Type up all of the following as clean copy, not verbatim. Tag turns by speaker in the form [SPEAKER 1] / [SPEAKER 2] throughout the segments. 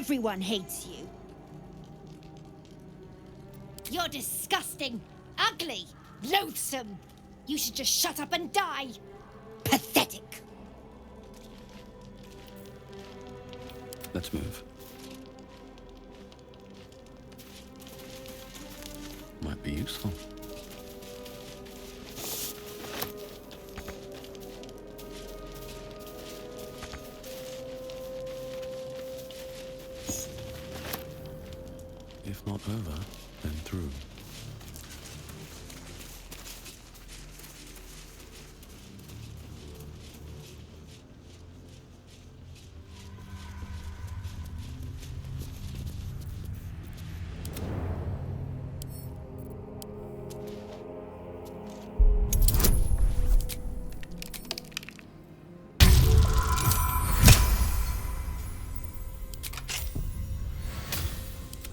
[SPEAKER 1] Everyone hates you. You're disgusting, ugly, loathsome. You should just shut up and die. Pathetic.
[SPEAKER 2] Let's move. Might be useful. If not over, then through.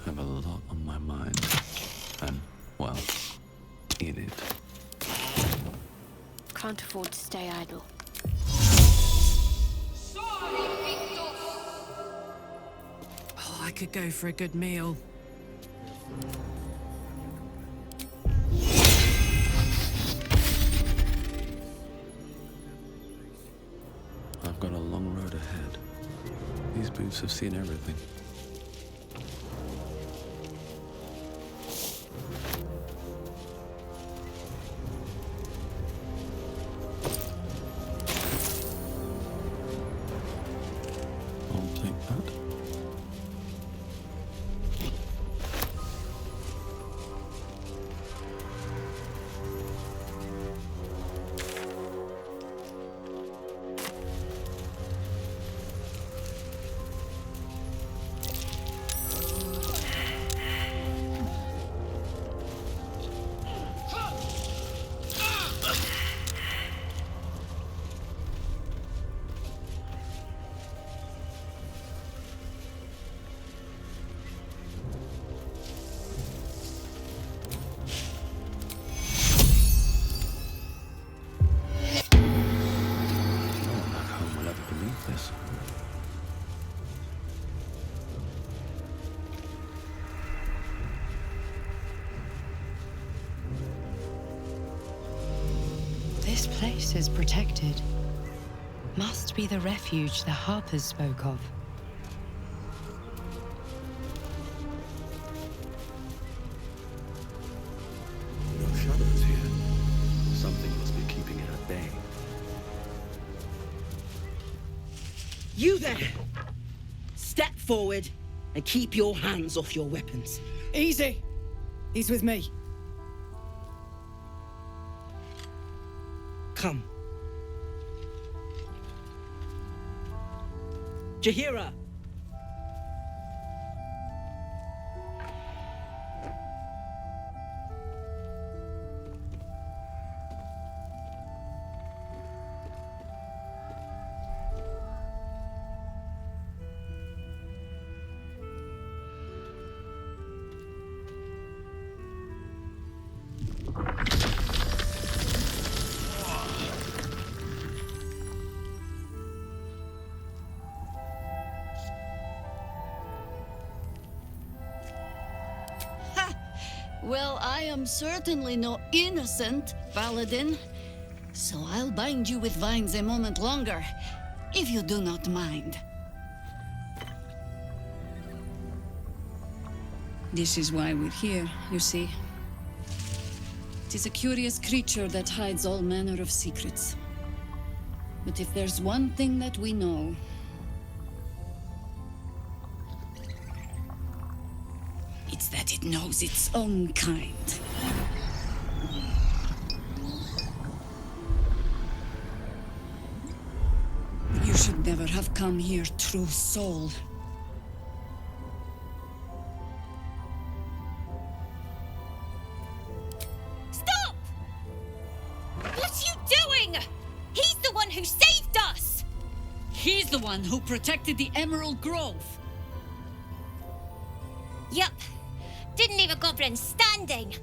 [SPEAKER 2] Have a lot on my mind, and, well, in it.
[SPEAKER 3] Can't afford to stay idle.
[SPEAKER 4] Oh, I could go for a good meal.
[SPEAKER 2] I've got a long road ahead. These boots have seen everything. I'll take that.
[SPEAKER 5] This place is protected. Must be the refuge the Harpers spoke of.
[SPEAKER 2] No shadows here. Something must be keeping it at bay.
[SPEAKER 6] You there! Step forward and keep your hands off your weapons.
[SPEAKER 7] Easy. He's with me.
[SPEAKER 6] Come. Jahira!
[SPEAKER 8] Well, I am certainly no innocent paladin, so I'll bind you with vines a moment longer, if you do not mind. This is why we're here, you see. It is a curious creature that hides all manner of secrets. But if there's one thing that we know, it's that it knows its own kind. You should never have come here, true soul.
[SPEAKER 1] Stop! What are you doing? He's the one who saved us!
[SPEAKER 8] He's the one who protected the Emerald Grove.
[SPEAKER 1] Yup. Didn't leave a goblin standing.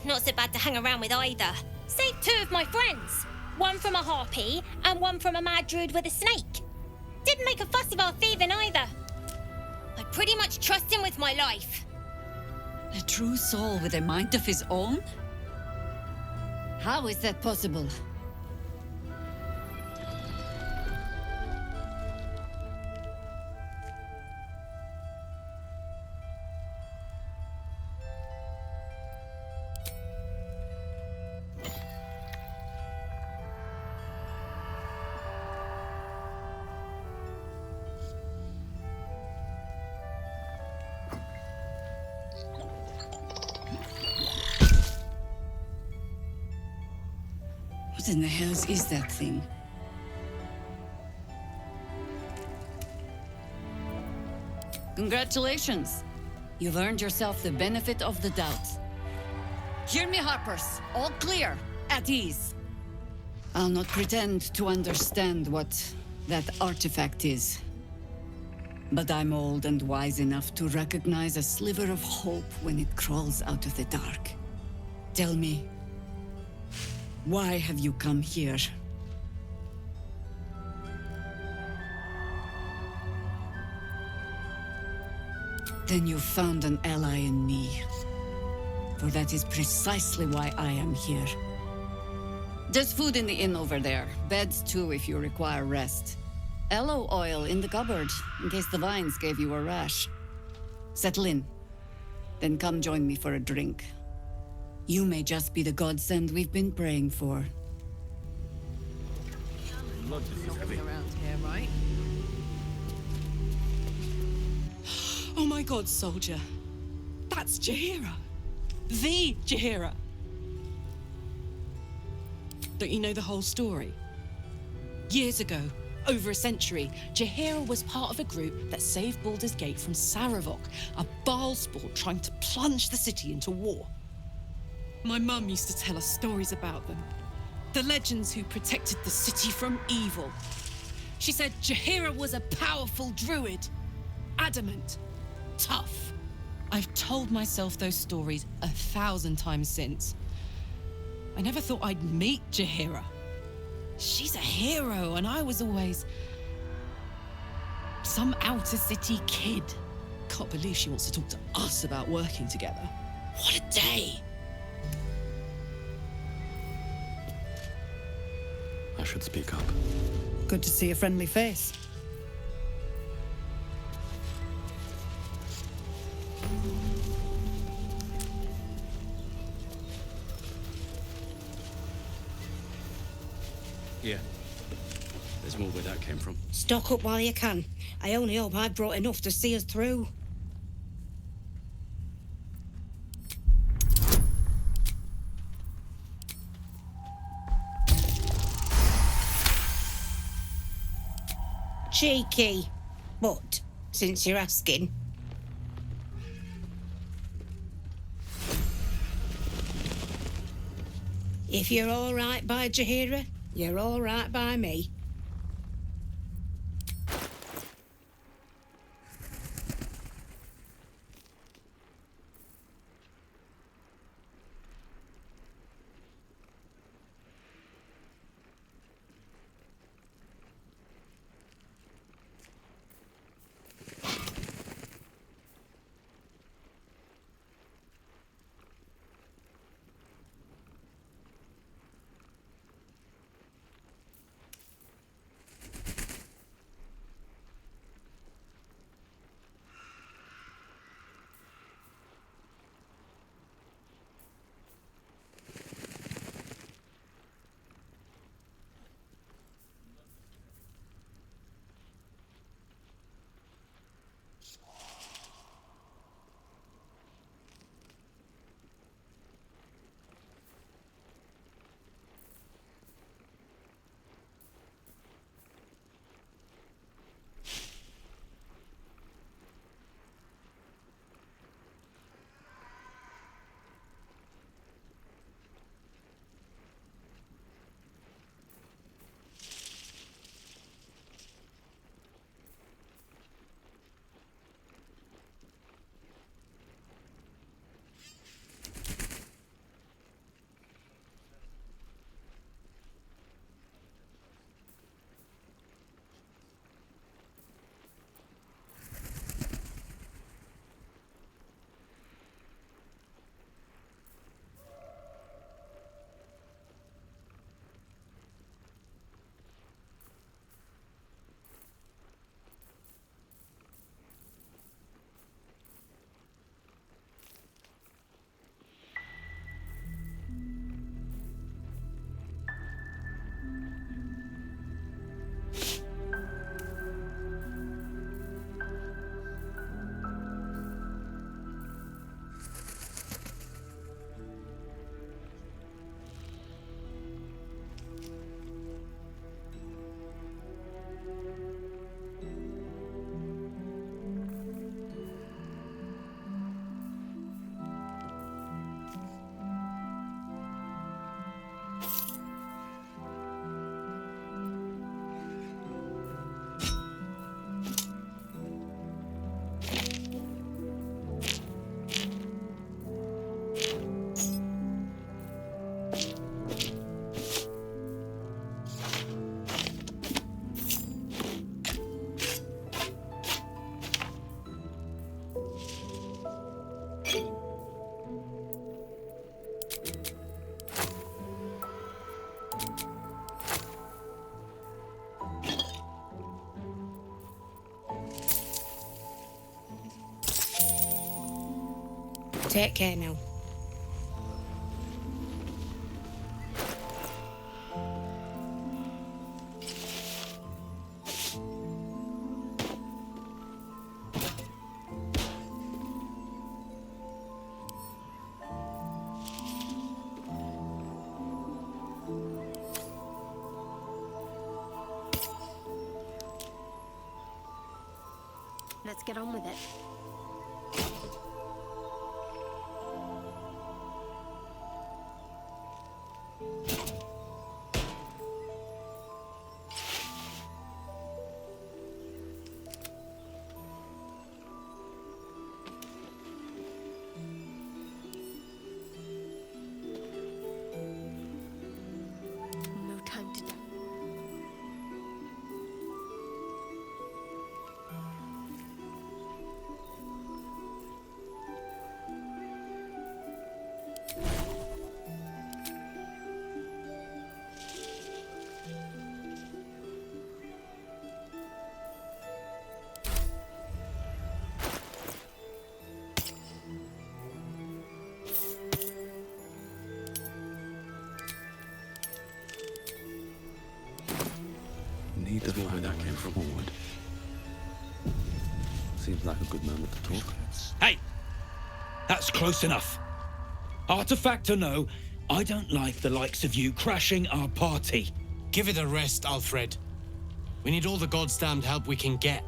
[SPEAKER 1] Not so bad to hang around with either. Saved two of my friends. One from a harpy and one from a mad druid with a snake. Didn't make a fuss about thieving either. I pretty much trust him with my life.
[SPEAKER 8] A true soul with a mind of his own? How is that possible? What in the hells is that thing? Congratulations! You've earned yourself the benefit of the doubt. Hear me, Harpers. All clear. At ease. I'll not pretend to understand what that artifact is. But I'm old and wise enough to recognize a sliver of hope when it crawls out of the dark. Tell me, why have you come here? Then you've found an ally in me. For that is precisely why I am here. There's food in the inn over there. Beds too if you require rest. Aloe oil in the cupboard, in case the vines gave you a rash. Settle in. Then come join me for a drink. You may just be the godsend we've been praying for.
[SPEAKER 4] Around here, right? Oh my god, soldier. That's Jaheira. The Jaheira. Don't you know the whole story? Years ago, over a century, Jaheira was part of a group that saved Baldur's Gate from Saravok, a Baal sport trying to plunge the city into war. My mum used to tell us stories about them. The legends who protected the city from evil. She said Jaheira was a powerful druid. Adamant. Tough. I've told myself those stories 1,000 times since. I never thought I'd meet Jaheira. She's a hero, and I was always some outer city kid. Can't believe she wants to talk to us about working together. What a day!
[SPEAKER 2] I should speak up.
[SPEAKER 7] Good to see a friendly face.
[SPEAKER 2] Yeah. There's more where that came from.
[SPEAKER 6] Stock up while you can. I only hope I've brought enough to see us through. Cheeky. But, since you're asking. If you're all right by Jaheira, you're all right by me.
[SPEAKER 9] Take care now.
[SPEAKER 3] Let's get on with it. No time to die.
[SPEAKER 2] Need to find that came forward. Seems like a good moment to talk.
[SPEAKER 10] Hey! That's close enough. Artifact or no, I don't like the likes of you crashing our party.
[SPEAKER 11] Give it a rest, Alfred. We need all the goddamned help we can get.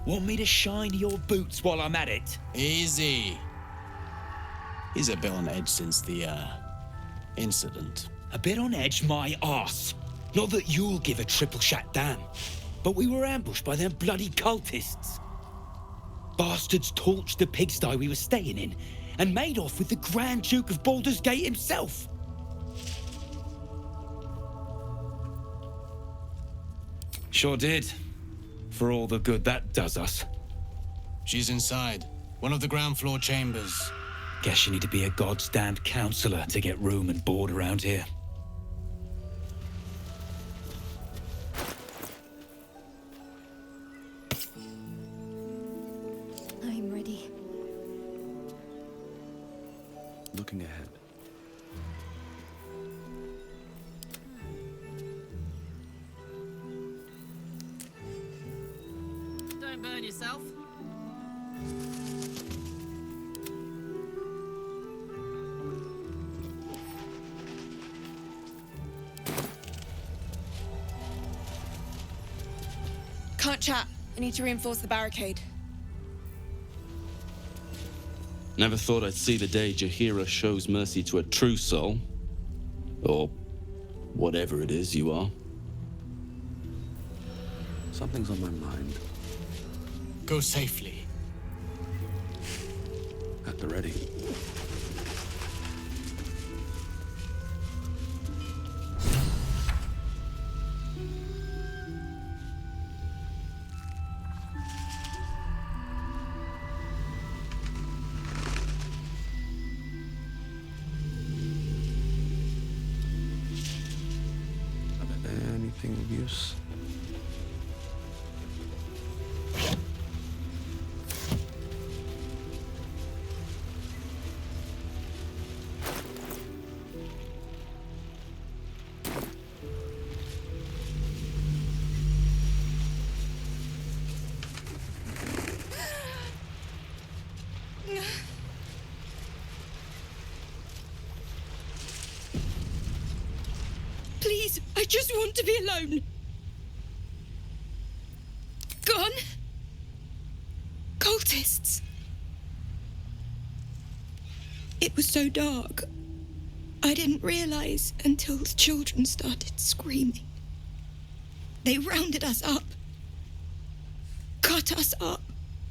[SPEAKER 10] Want me to shine your boots while I'm at it?
[SPEAKER 11] Easy. He's a bit on edge since the, incident.
[SPEAKER 10] A bit on edge, my arse. Not that you'll give a triple shot damn, but we were ambushed by them bloody cultists. Bastards torched the pigsty we were staying in and made off with the Grand Duke of Baldur's Gate himself. Sure did. For all the good that does us.
[SPEAKER 11] She's inside. One of the ground floor chambers.
[SPEAKER 10] Guess you need to be a goddamned counselor to get room and board around here.
[SPEAKER 3] I'm ready.
[SPEAKER 2] Looking ahead.
[SPEAKER 11] Don't burn yourself.
[SPEAKER 12] Can't chat. I need to reinforce the barricade.
[SPEAKER 13] Never thought I'd see the day Jaheira shows mercy to a true soul. Or whatever it is you are.
[SPEAKER 2] Something's on my mind.
[SPEAKER 11] Go safely.
[SPEAKER 2] At the ready. Anything of use?
[SPEAKER 12] Please, I just want to be alone. Gone. Cultists. It was so dark. I didn't realize until the children started screaming. They rounded us up. Cut us up.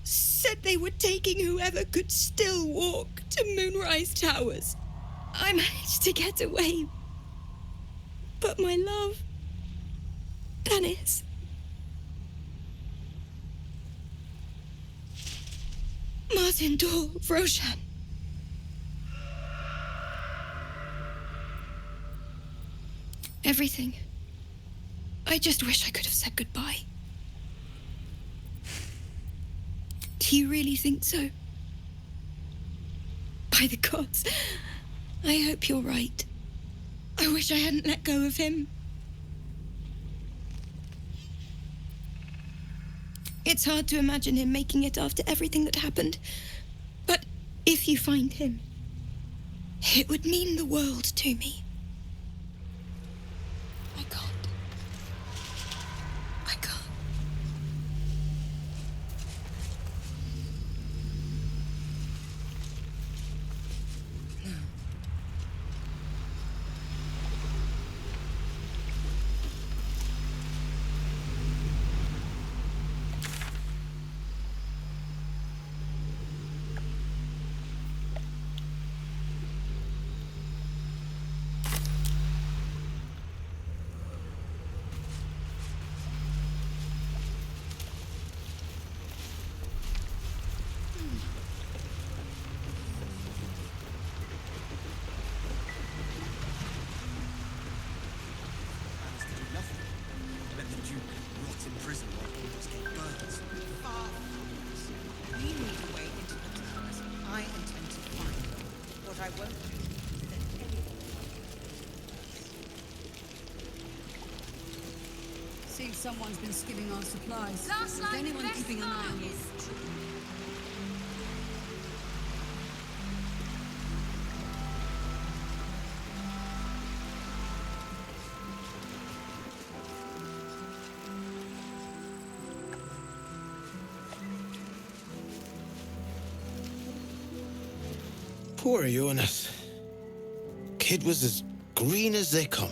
[SPEAKER 12] Said they were taking whoever could still walk to Moonrise Towers. I managed to get away. But my love, Dennis. Martin Dor, Roshan. Everything. I just wish I could have said goodbye. Do you really think so? By the gods, I hope you're right. I wish I hadn't let go of him. It's hard to imagine him making it after everything that happened. But if you find him, it would mean the world to me. I can't. I can't.
[SPEAKER 8] Someone's been skimming our supplies. Is anyone keeping an eye on this?
[SPEAKER 10] Poor Ionis. Kid was as green as they come.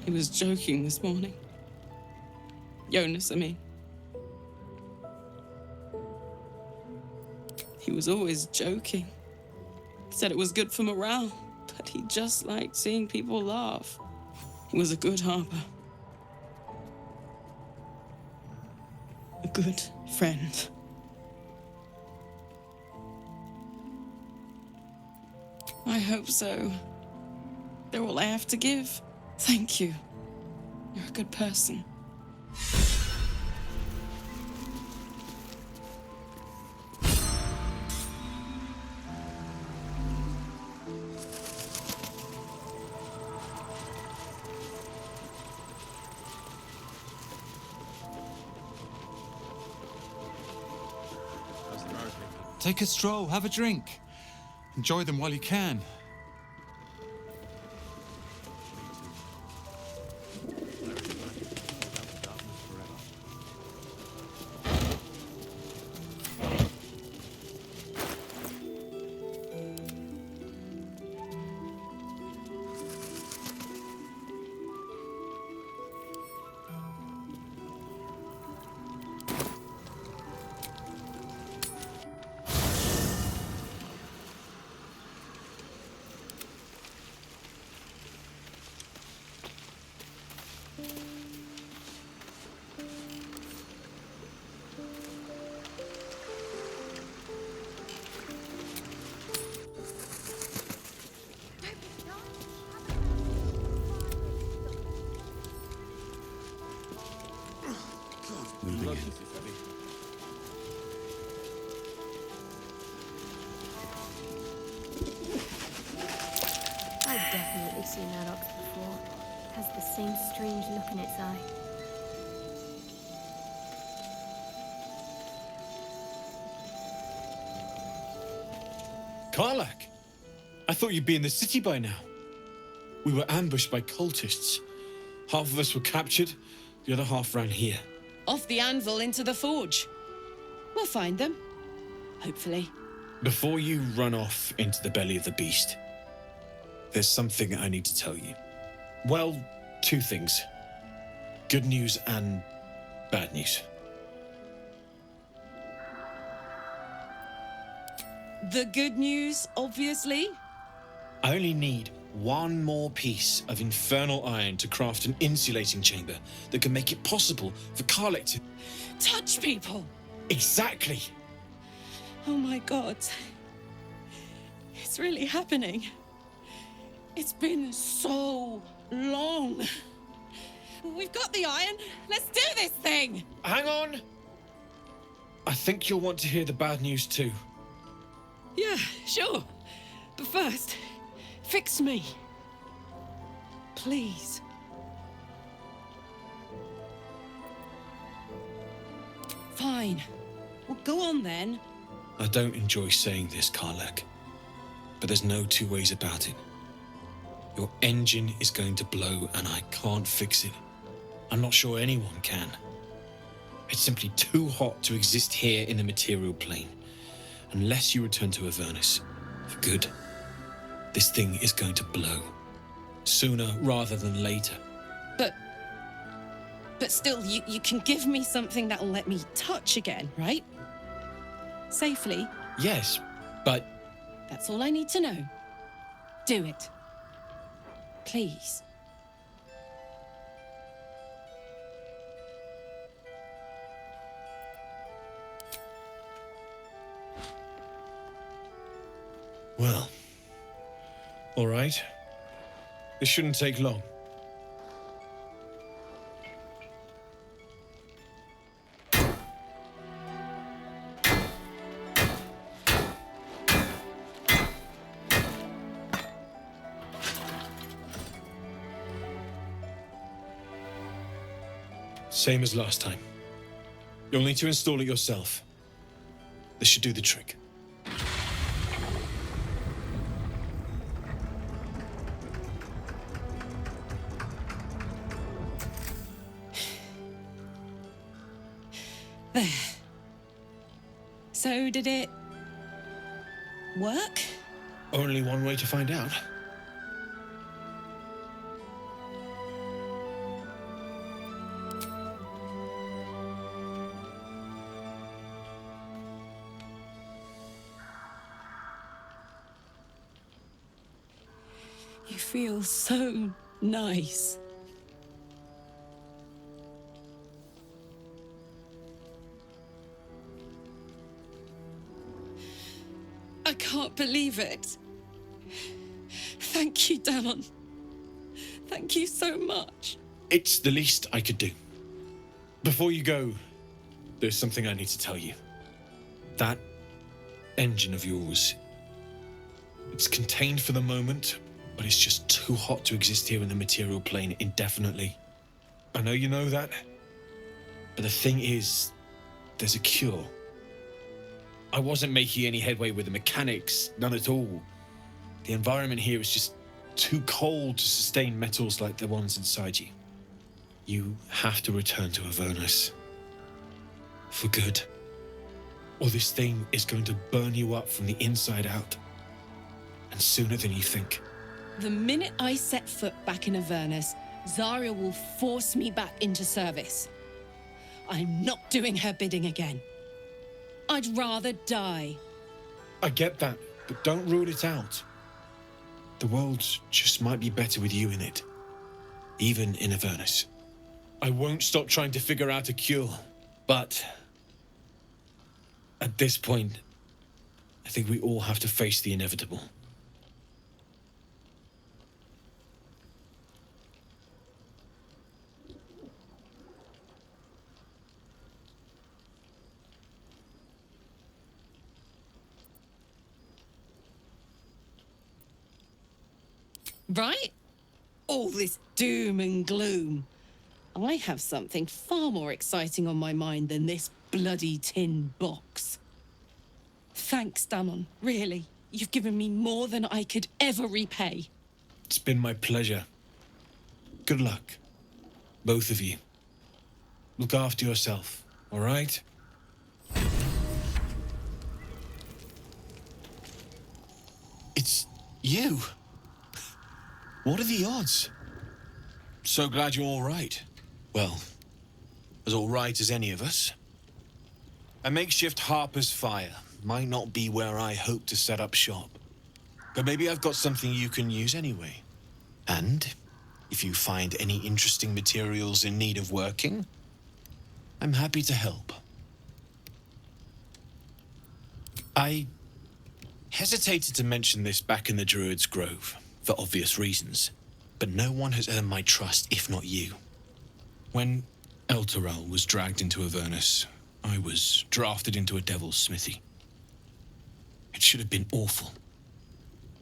[SPEAKER 4] He was joking this morning. Jonas, I mean. He was always joking. He said it was good for morale, but he just liked seeing people laugh. He was a good harper. A good friend. I hope so. They're all I have to give. Thank you. You're a good person.
[SPEAKER 9] Take a stroll, have a drink. Enjoy them while you can.
[SPEAKER 3] I've definitely seen that ox before. It has the same strange look in its eye.
[SPEAKER 10] Karlak! I thought you'd be in the city by now. We were ambushed by cultists. Half of us were captured, the other half ran here.
[SPEAKER 4] Off the anvil into the forge. We'll find them. Hopefully.
[SPEAKER 10] Before you run off into the belly of the beast, there's something I need to tell you. Well, two things. Good news and bad news.
[SPEAKER 4] The good news, obviously.
[SPEAKER 10] I only need one more piece of infernal iron to craft an insulating chamber that can make it possible for Karlak to...
[SPEAKER 4] touch people!
[SPEAKER 10] Exactly!
[SPEAKER 4] Oh my God. It's really happening. It's been so long. We've got the iron. Let's do this thing.
[SPEAKER 14] Hang on. I think you'll want to hear the bad news too.
[SPEAKER 4] Yeah, sure. But first, fix me. Please. Fine. Well, go on then.
[SPEAKER 14] I don't enjoy saying this, Karlek, but there's no two ways about it. Your engine is going to blow and I can't fix it. I'm not sure anyone can. It's simply too hot to exist here in the material plane. Unless you return to Avernus for good, this thing is going to blow. Sooner rather than later.
[SPEAKER 4] But still, you can give me something that'll let me touch again, right? Safely.
[SPEAKER 14] Yes, but...
[SPEAKER 4] That's all I need to know. Do it. Please.
[SPEAKER 14] Well, all right. This shouldn't take long. Same as last time. You'll need to install it yourself. This should do the trick.
[SPEAKER 4] There. So did it work?
[SPEAKER 14] Only one way to find out.
[SPEAKER 4] You feel so nice. I can't believe it. Thank you, Damon. Thank you so much.
[SPEAKER 14] It's the least I could do. Before you go, there's something I need to tell you. That engine of yours, it's contained for the moment, but it's just too hot to exist here in the material plane indefinitely. I know you know that, but the thing is, there's a cure. I wasn't making any headway with the mechanics, none at all. The environment here is just too cold to sustain metals like the ones inside you. You have to return to Avernus. For good. Or this thing is going to burn you up from the inside out. And sooner than you think.
[SPEAKER 4] The minute I set foot back in Avernus, Zarya will force me back into service. I'm not doing her bidding again. I'd rather die.
[SPEAKER 14] I get that, but don't rule it out. The world just might be better with you in it. Even in Avernus. I won't stop trying to figure out a cure, but... at this point, I think we all have to face the inevitable.
[SPEAKER 4] Right? All this doom and gloom. I have something far more exciting on my mind than this bloody tin box. Thanks, Damon. Really. You've given me more than I could ever repay.
[SPEAKER 14] It's been my pleasure. Good luck. Both of you. Look after yourself, all right?
[SPEAKER 11] It's you. What are the odds?
[SPEAKER 14] So glad you're all right.
[SPEAKER 11] Well, as all right as any of us.
[SPEAKER 14] A makeshift Harper's Fire might not be where I hope to set up shop. But maybe I've got something you can use anyway.
[SPEAKER 11] And if you find any interesting materials in need of working, I'm happy to help.
[SPEAKER 14] I hesitated to mention this back in the Druid's Grove, for obvious reasons. But no one has earned my trust if not you. When Elturel was dragged into Avernus, I was drafted into a devil's smithy. It should have been awful.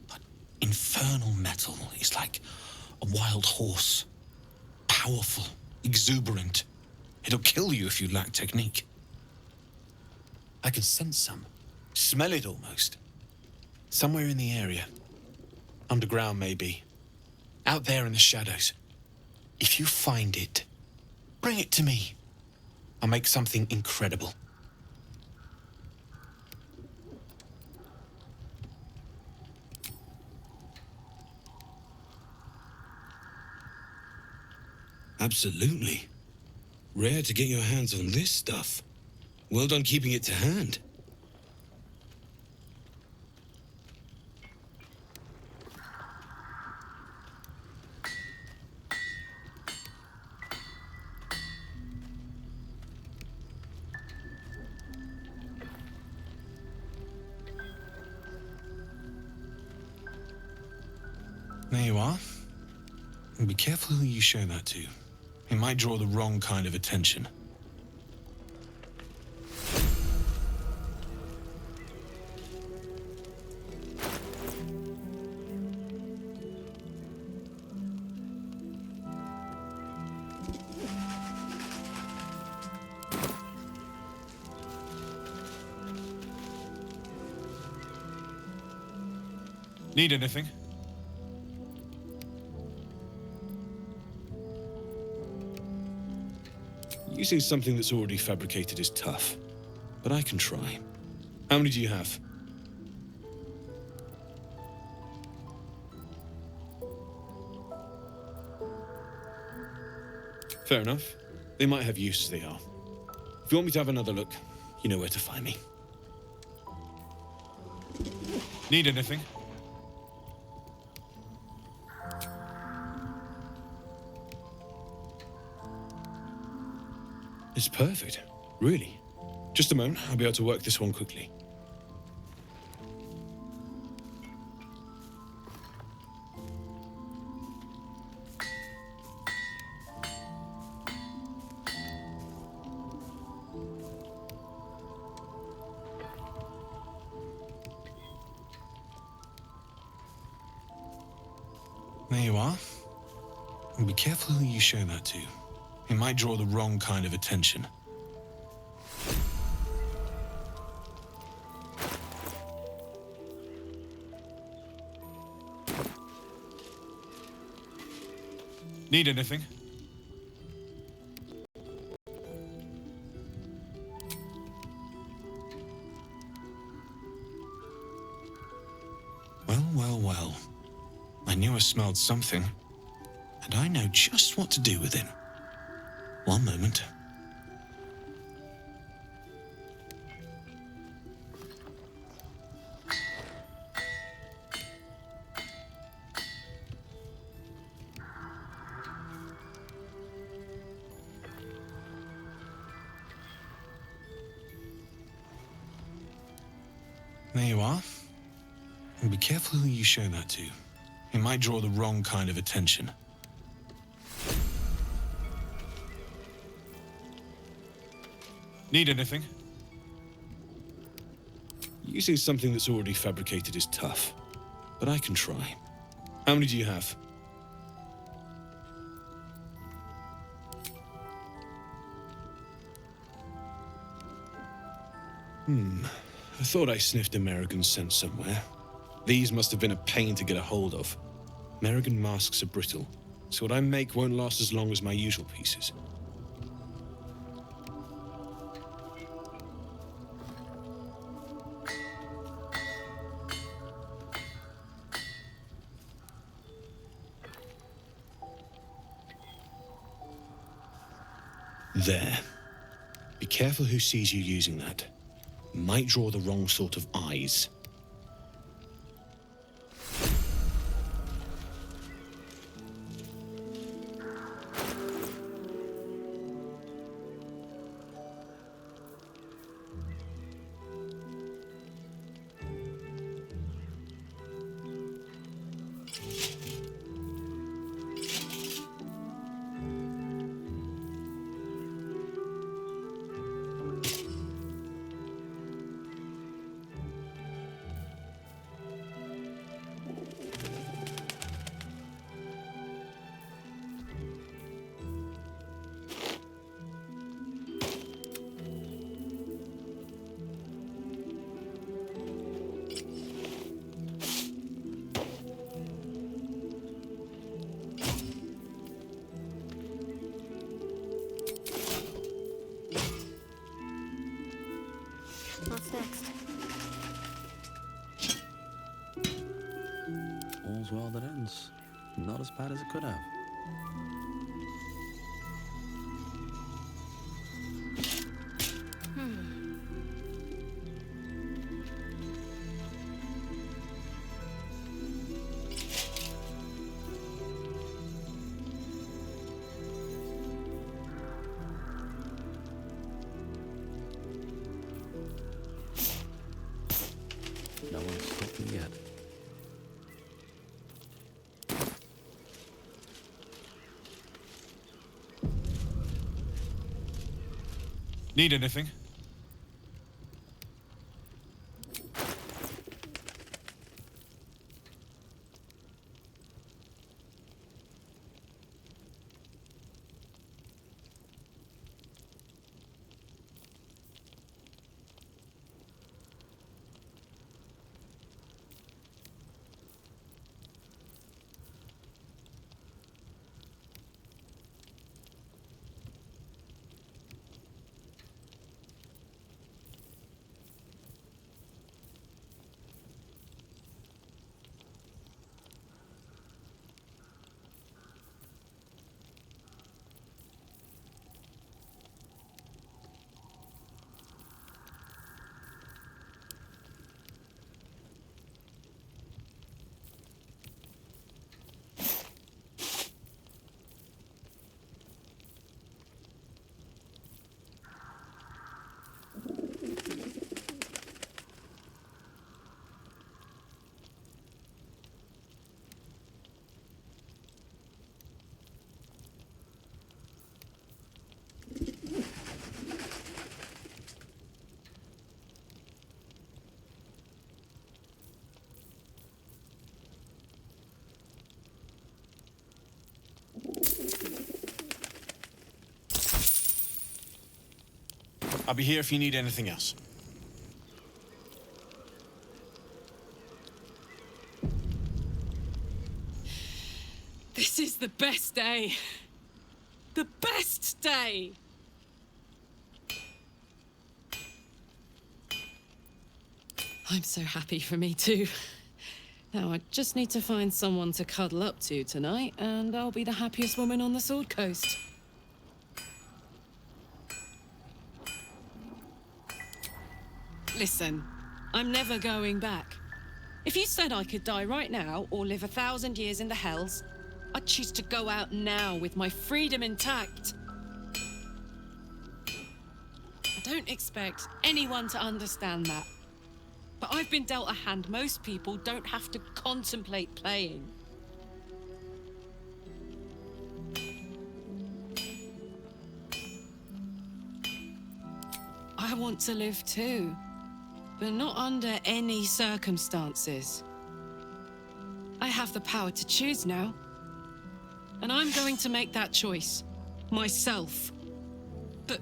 [SPEAKER 14] But infernal metal is like a wild horse. Powerful, exuberant. It'll kill you if you lack technique. I can sense some. Smell it almost. Somewhere in the area. Underground, maybe. Out there in the shadows. If you find it, bring it to me. I'll make something incredible.
[SPEAKER 10] Absolutely. Rare to get your hands on this stuff. Well done keeping it to hand.
[SPEAKER 14] There you are. And be careful who you show that to. It might draw the wrong kind of attention. Need anything?
[SPEAKER 10] Using something that's already fabricated is tough, but I can try. How many do you have? Fair enough. They might have use as they are. If you want me to have another look, you know where to find me.
[SPEAKER 14] Need anything?
[SPEAKER 10] It's perfect. Really. Just a moment, I'll be able to work this one quickly.
[SPEAKER 14] There you are. And be careful who you show that to. It might draw the wrong kind of attention. Need anything? Well, well, well. I knew I smelled something, and I know just what to do with it. One moment. There you are. And be careful who you show that to. It might draw the wrong kind of attention. Need anything?
[SPEAKER 10] Using something that's already fabricated is tough, but I can try. How many do you have? I thought I sniffed American scent somewhere. These must have been a pain to get a hold of. American masks are brittle, so what I make won't last as long as my usual pieces. There. Be careful who sees you using that. Might draw the wrong sort of eyes.
[SPEAKER 3] What's next?
[SPEAKER 2] All's well that ends. Not as bad as it could have. No one's stopped me yet.
[SPEAKER 9] Need anything?
[SPEAKER 11] I'll be here if you need anything else.
[SPEAKER 4] This is the best day. The best day! I'm so happy for me too. Now I just need to find someone to cuddle up to tonight, and I'll be the happiest woman on the Sword Coast. Listen, I'm never going back. If you said I could die right now or live 1,000 years in the Hells, I'd choose to go out now with my freedom intact. I don't expect anyone to understand that. But I've been dealt a hand most people don't have to contemplate playing. I want to live too. But not under any circumstances. I have the power to choose now. And I'm going to make that choice. Myself. But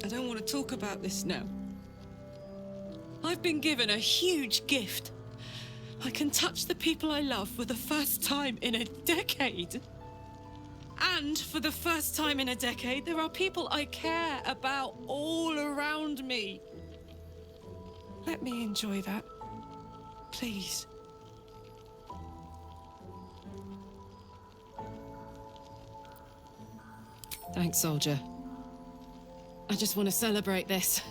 [SPEAKER 4] I don't want to talk about this now. I've been given a huge gift. I can touch the people I love for the first time in a decade. And for the first time in a decade, there are people I care about all around me. Let me enjoy that, please. Thanks, soldier. I just want to celebrate this,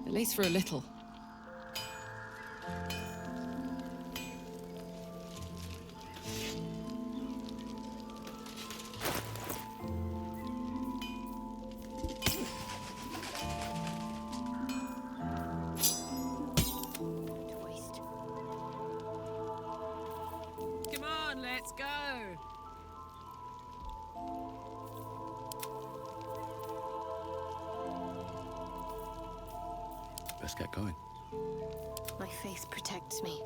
[SPEAKER 4] at least for a little. Let's go!
[SPEAKER 2] Best get going.
[SPEAKER 3] My faith protects me.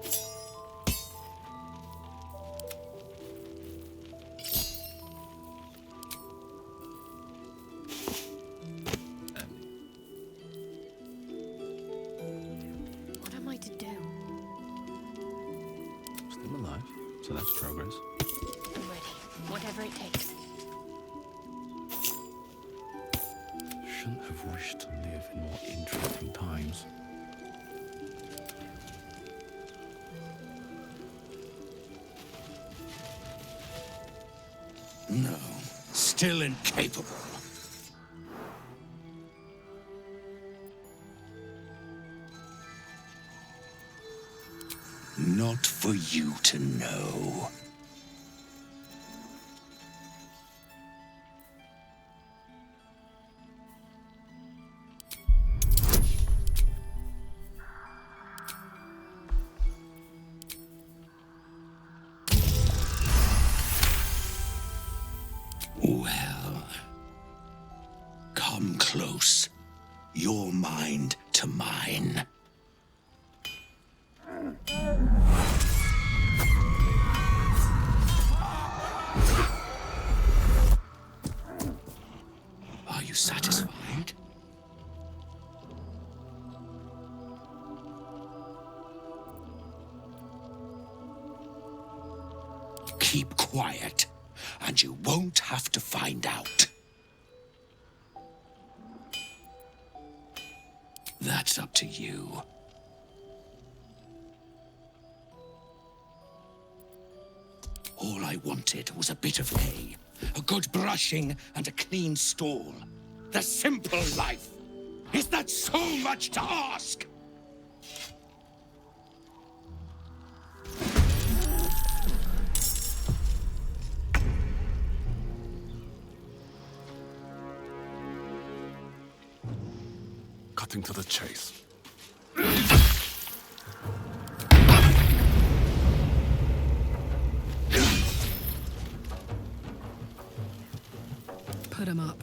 [SPEAKER 3] What am I to do?
[SPEAKER 2] Still alive, so that's progress.
[SPEAKER 3] I'm ready. Whatever it takes.
[SPEAKER 2] shouldn't have wished to live in more interesting times.
[SPEAKER 10] No, still incapable. Not for you to know. Well, come close. Your mind to mine. Are you satisfied? Keep quiet, and you won't have to find out. That's up to you. All I wanted was a bit of hay, a good brushing, and a clean stall. The simple life. Is that so much to ask?
[SPEAKER 2] Cutting to the chase.
[SPEAKER 7] Put him up.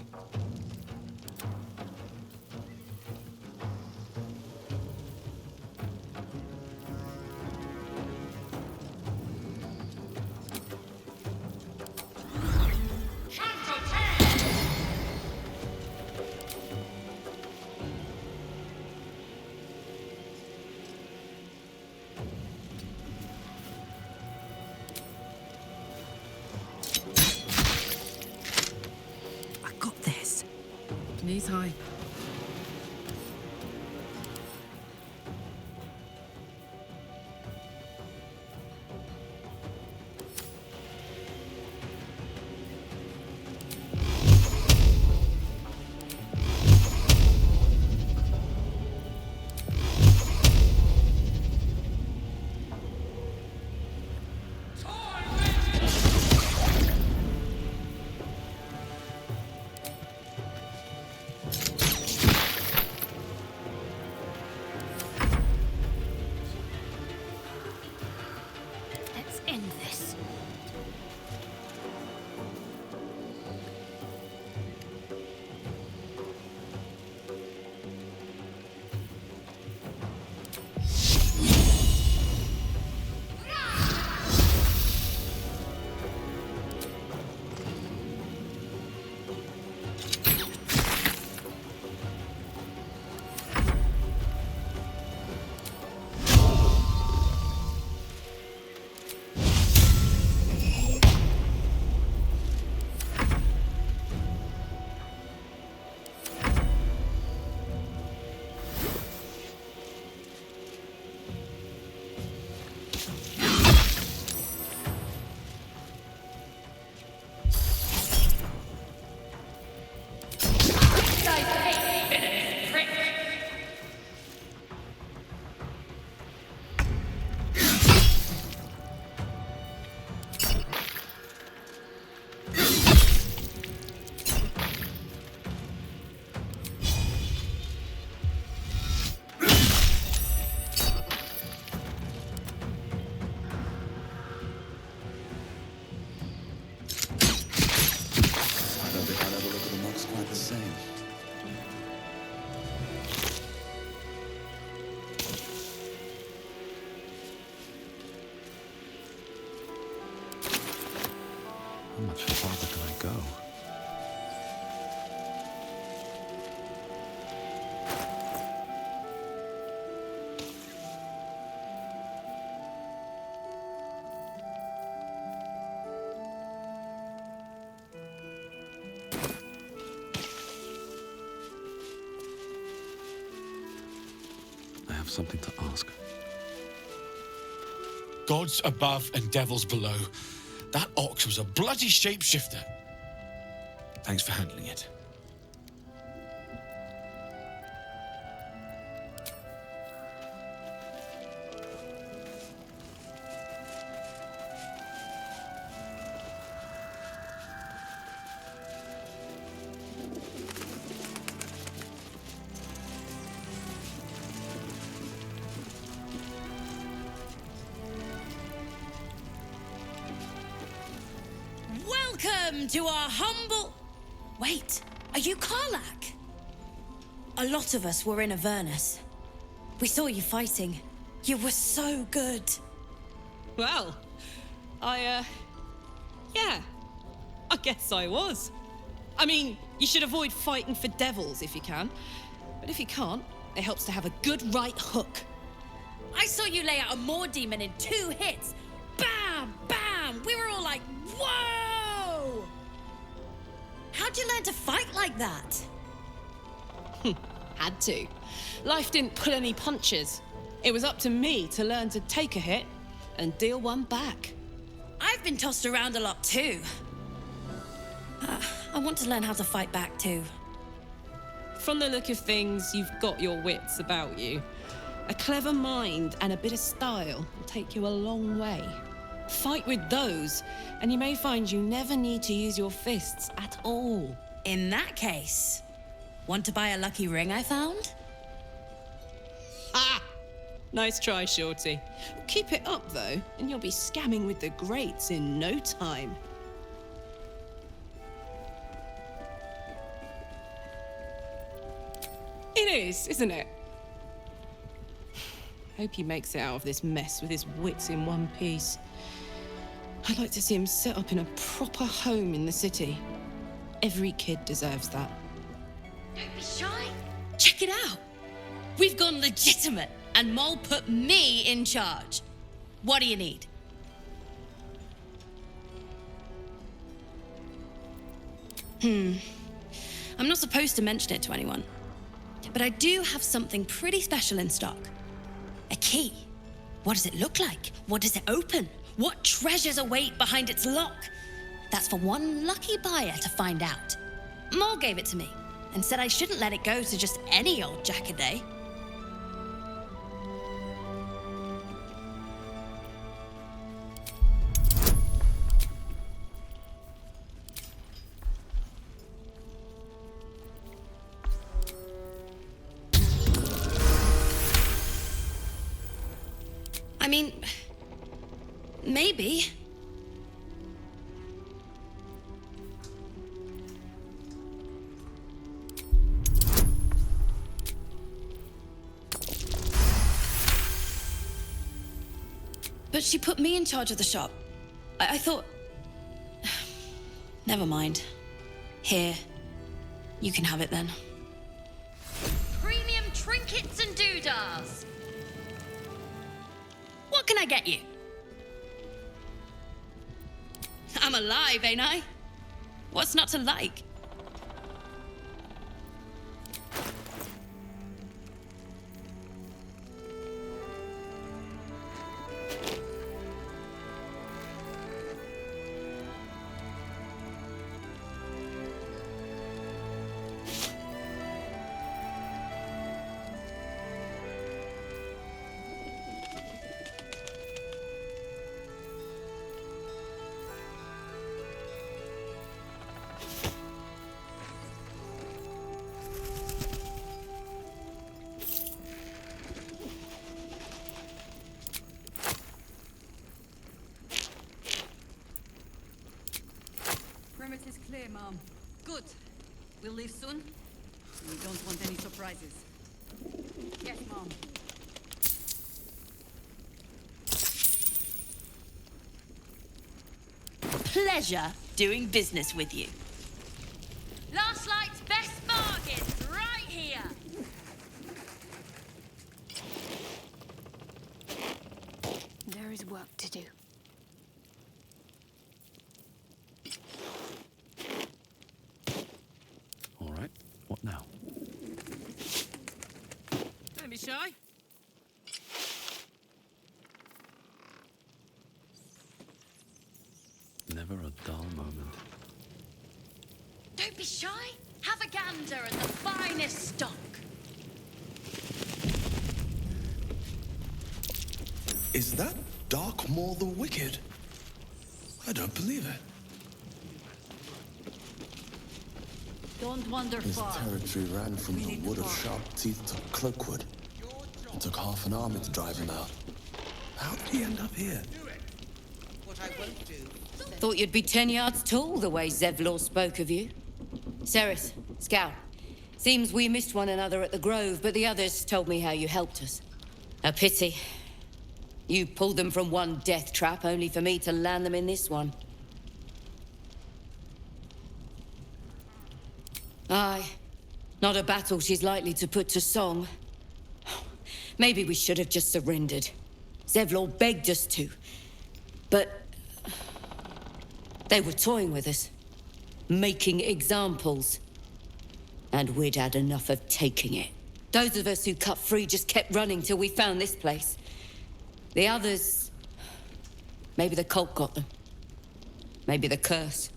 [SPEAKER 7] Knees high.
[SPEAKER 2] How much farther can I go? have something to ask.
[SPEAKER 14] Gods above and devils below. That ox was a bloody shapeshifter. Thanks for handling it.
[SPEAKER 15] Welcome to our humble... Wait, are you Karlak? A lot of us were in Avernus. We saw you fighting. You were so good.
[SPEAKER 4] Well, yeah, I guess I was. I mean, you should avoid fighting for devils if you can. But if you can't, it helps to have a good right hook.
[SPEAKER 15] I saw you lay out a Moor demon in 2 hits. Bam, bam! We were all like, whoa! How'd you learn to fight like that?
[SPEAKER 4] Had to. Life didn't pull any punches. It was up to me to learn to take a hit and deal one back.
[SPEAKER 15] I've been tossed around a lot too. I want to learn how to fight back too.
[SPEAKER 4] From the look of things, you've got your wits about you. A clever mind and a bit of style will take you a long way. Fight with those, and you may find you never need to use your fists at all.
[SPEAKER 15] In that case, want to buy a lucky ring I found?
[SPEAKER 4] Ah! Nice try, Shorty. Keep it up, though, and you'll be scamming with the greats in no time. It is, isn't it? Hope he makes it out of this mess with his wits in one piece. I'd like to see him set up in a proper home in the city. Every kid deserves that.
[SPEAKER 15] Don't be shy. Check it out. We've gone legitimate, and Mole put me in charge. What do you need? I'm not supposed to mention it to anyone, but I do have something pretty special in stock. A key. What does it look like? What does it open? What treasures await behind its lock? That's for one lucky buyer to find out. Mole gave it to me and said I shouldn't let it go to just any old jackaday. I mean, maybe. But she put me in charge of the shop. I thought... Never mind. Here. You can have it then.
[SPEAKER 1] Premium trinkets and doodahs.
[SPEAKER 15] What can I get you? I'm alive, ain't I? What's not to like?
[SPEAKER 8] Perimeter's clear, Mom. Good. We'll leave soon. We don't want any surprises. Yes, Mom.
[SPEAKER 15] Pleasure doing business with you.
[SPEAKER 1] Last night's best bargain, right here.
[SPEAKER 3] There is work to do.
[SPEAKER 2] All right, what now?
[SPEAKER 7] Don't be shy.
[SPEAKER 2] Never a dull moment.
[SPEAKER 15] Don't be shy. Have a gander at the finest stock.
[SPEAKER 16] Is that Darkmoor the Wicked? I don't believe it.
[SPEAKER 8] Don't wander
[SPEAKER 16] His
[SPEAKER 8] far.
[SPEAKER 16] territory ran from the Wood of Sharp Teeth to Cloakwood. It took half an army to drive him out. How did he end up here?
[SPEAKER 17] Thought you'd be 10 yards tall the way Zevlor spoke of you. Ceres, Scout. Seems we missed one another at the Grove, but the others told me how you helped us. A pity. You pulled them from one death trap, only for me to land them in this one. Aye. Not a battle she's likely to put to song. Maybe we should have just surrendered. Zevlor begged us to. But they were toying with us, making examples. And we'd had enough of taking it. Those of us who cut free just kept running till we found this place. The others... maybe the cult got them. Maybe the curse.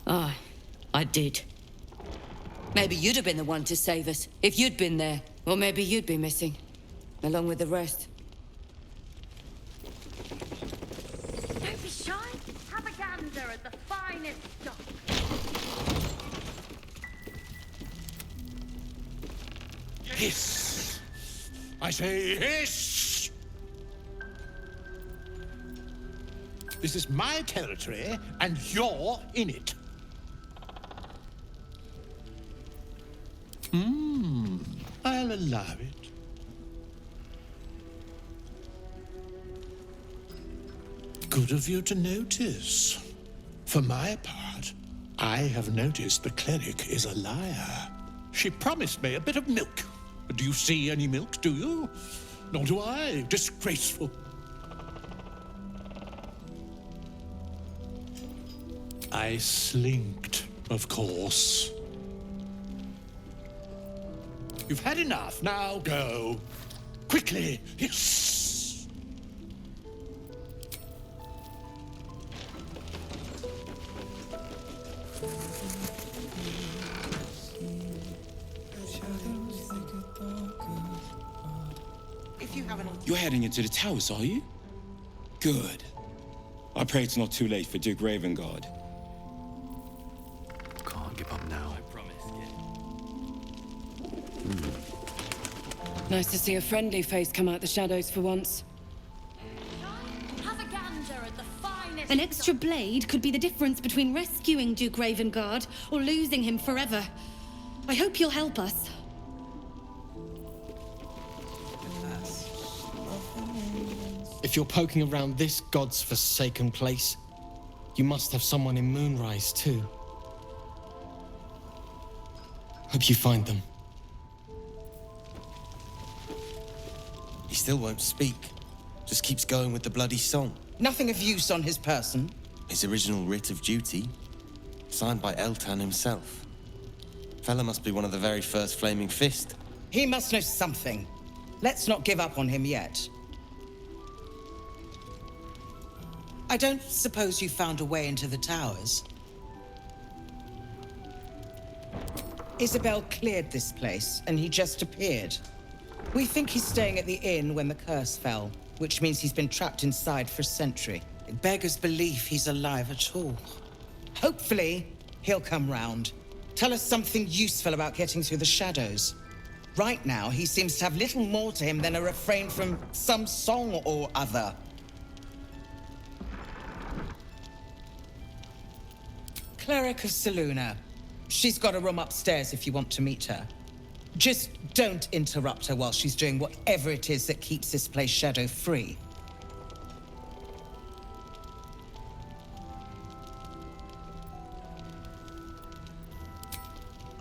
[SPEAKER 17] Aye, I did. Maybe you'd have been the one to save us, if you'd been there. Or maybe you'd be missing, along with the rest.
[SPEAKER 15] Don't be shy. Have a gander at the finest stock.
[SPEAKER 18] Hiss! I say hiss! This is my territory, and you're in it. I'll allow it. Good of you to notice. For my part, I have noticed the cleric is a liar. She promised me a bit of milk. Do you see any milk, do you? Nor do I. Disgraceful. I slinked, of course. You've had enough. Now go. Quickly. Yes.
[SPEAKER 19] You're heading into the towers, are you? Good. I pray it's not too late for Duke Ravengard.
[SPEAKER 2] Can't give up now.
[SPEAKER 19] I promise,
[SPEAKER 4] Nice to see a friendly face come out the shadows for once.
[SPEAKER 15] Have a gander at the finest.
[SPEAKER 3] An extra blade could be the difference between rescuing Duke Ravengard or losing him forever. I hope you'll help us.
[SPEAKER 20] If you're poking around this god's forsaken place, you must have someone in Moonrise too. Hope you find them.
[SPEAKER 21] He still won't speak. Just keeps going with the bloody song.
[SPEAKER 6] Nothing of use on his person.
[SPEAKER 21] His original writ of duty, signed by Eltan himself. Fella must be one of the very first Flaming Fist.
[SPEAKER 6] He must know something. Let's not give up on him yet. I don't suppose you found a way into the towers? Isabel cleared this place, and he just appeared. We think he's staying at the inn when the curse fell, which means he's been trapped inside for a century. It beggars belief he's alive at all. Hopefully, he'll come round. Tell us something useful about getting through the shadows. Right now, he seems to have little more to him than a refrain from some song or other. Cleric of Seluna. She's got a room upstairs if you want to meet her. Just don't interrupt her while she's doing whatever it is that keeps this place shadow-free.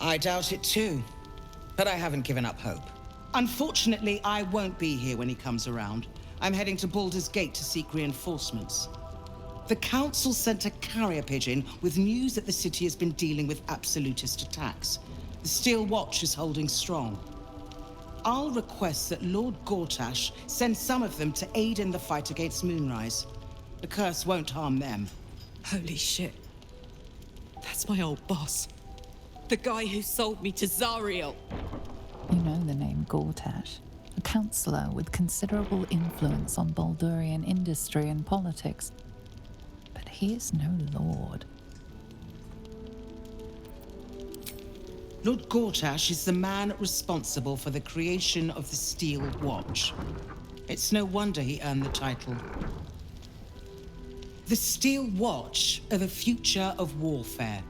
[SPEAKER 6] I doubt it too, but I haven't given up hope. Unfortunately, I won't be here when he comes around. I'm heading to Baldur's Gate to seek reinforcements. The Council sent a carrier pigeon with news that the city has been dealing with absolutist attacks. The Steel Watch is holding strong. I'll request that Lord Gortash send some of them to aid in the fight against Moonrise. The curse won't harm them.
[SPEAKER 4] Holy shit. That's my old boss. The guy who sold me to Zariel.
[SPEAKER 5] You know the name Gortash, a councillor with considerable influence on Baldurian industry and politics. But he is no lord.
[SPEAKER 6] Lord Gortash is the man responsible for the creation of the Steel Watch. It's no wonder he earned the title. The Steel Watch are the future of warfare.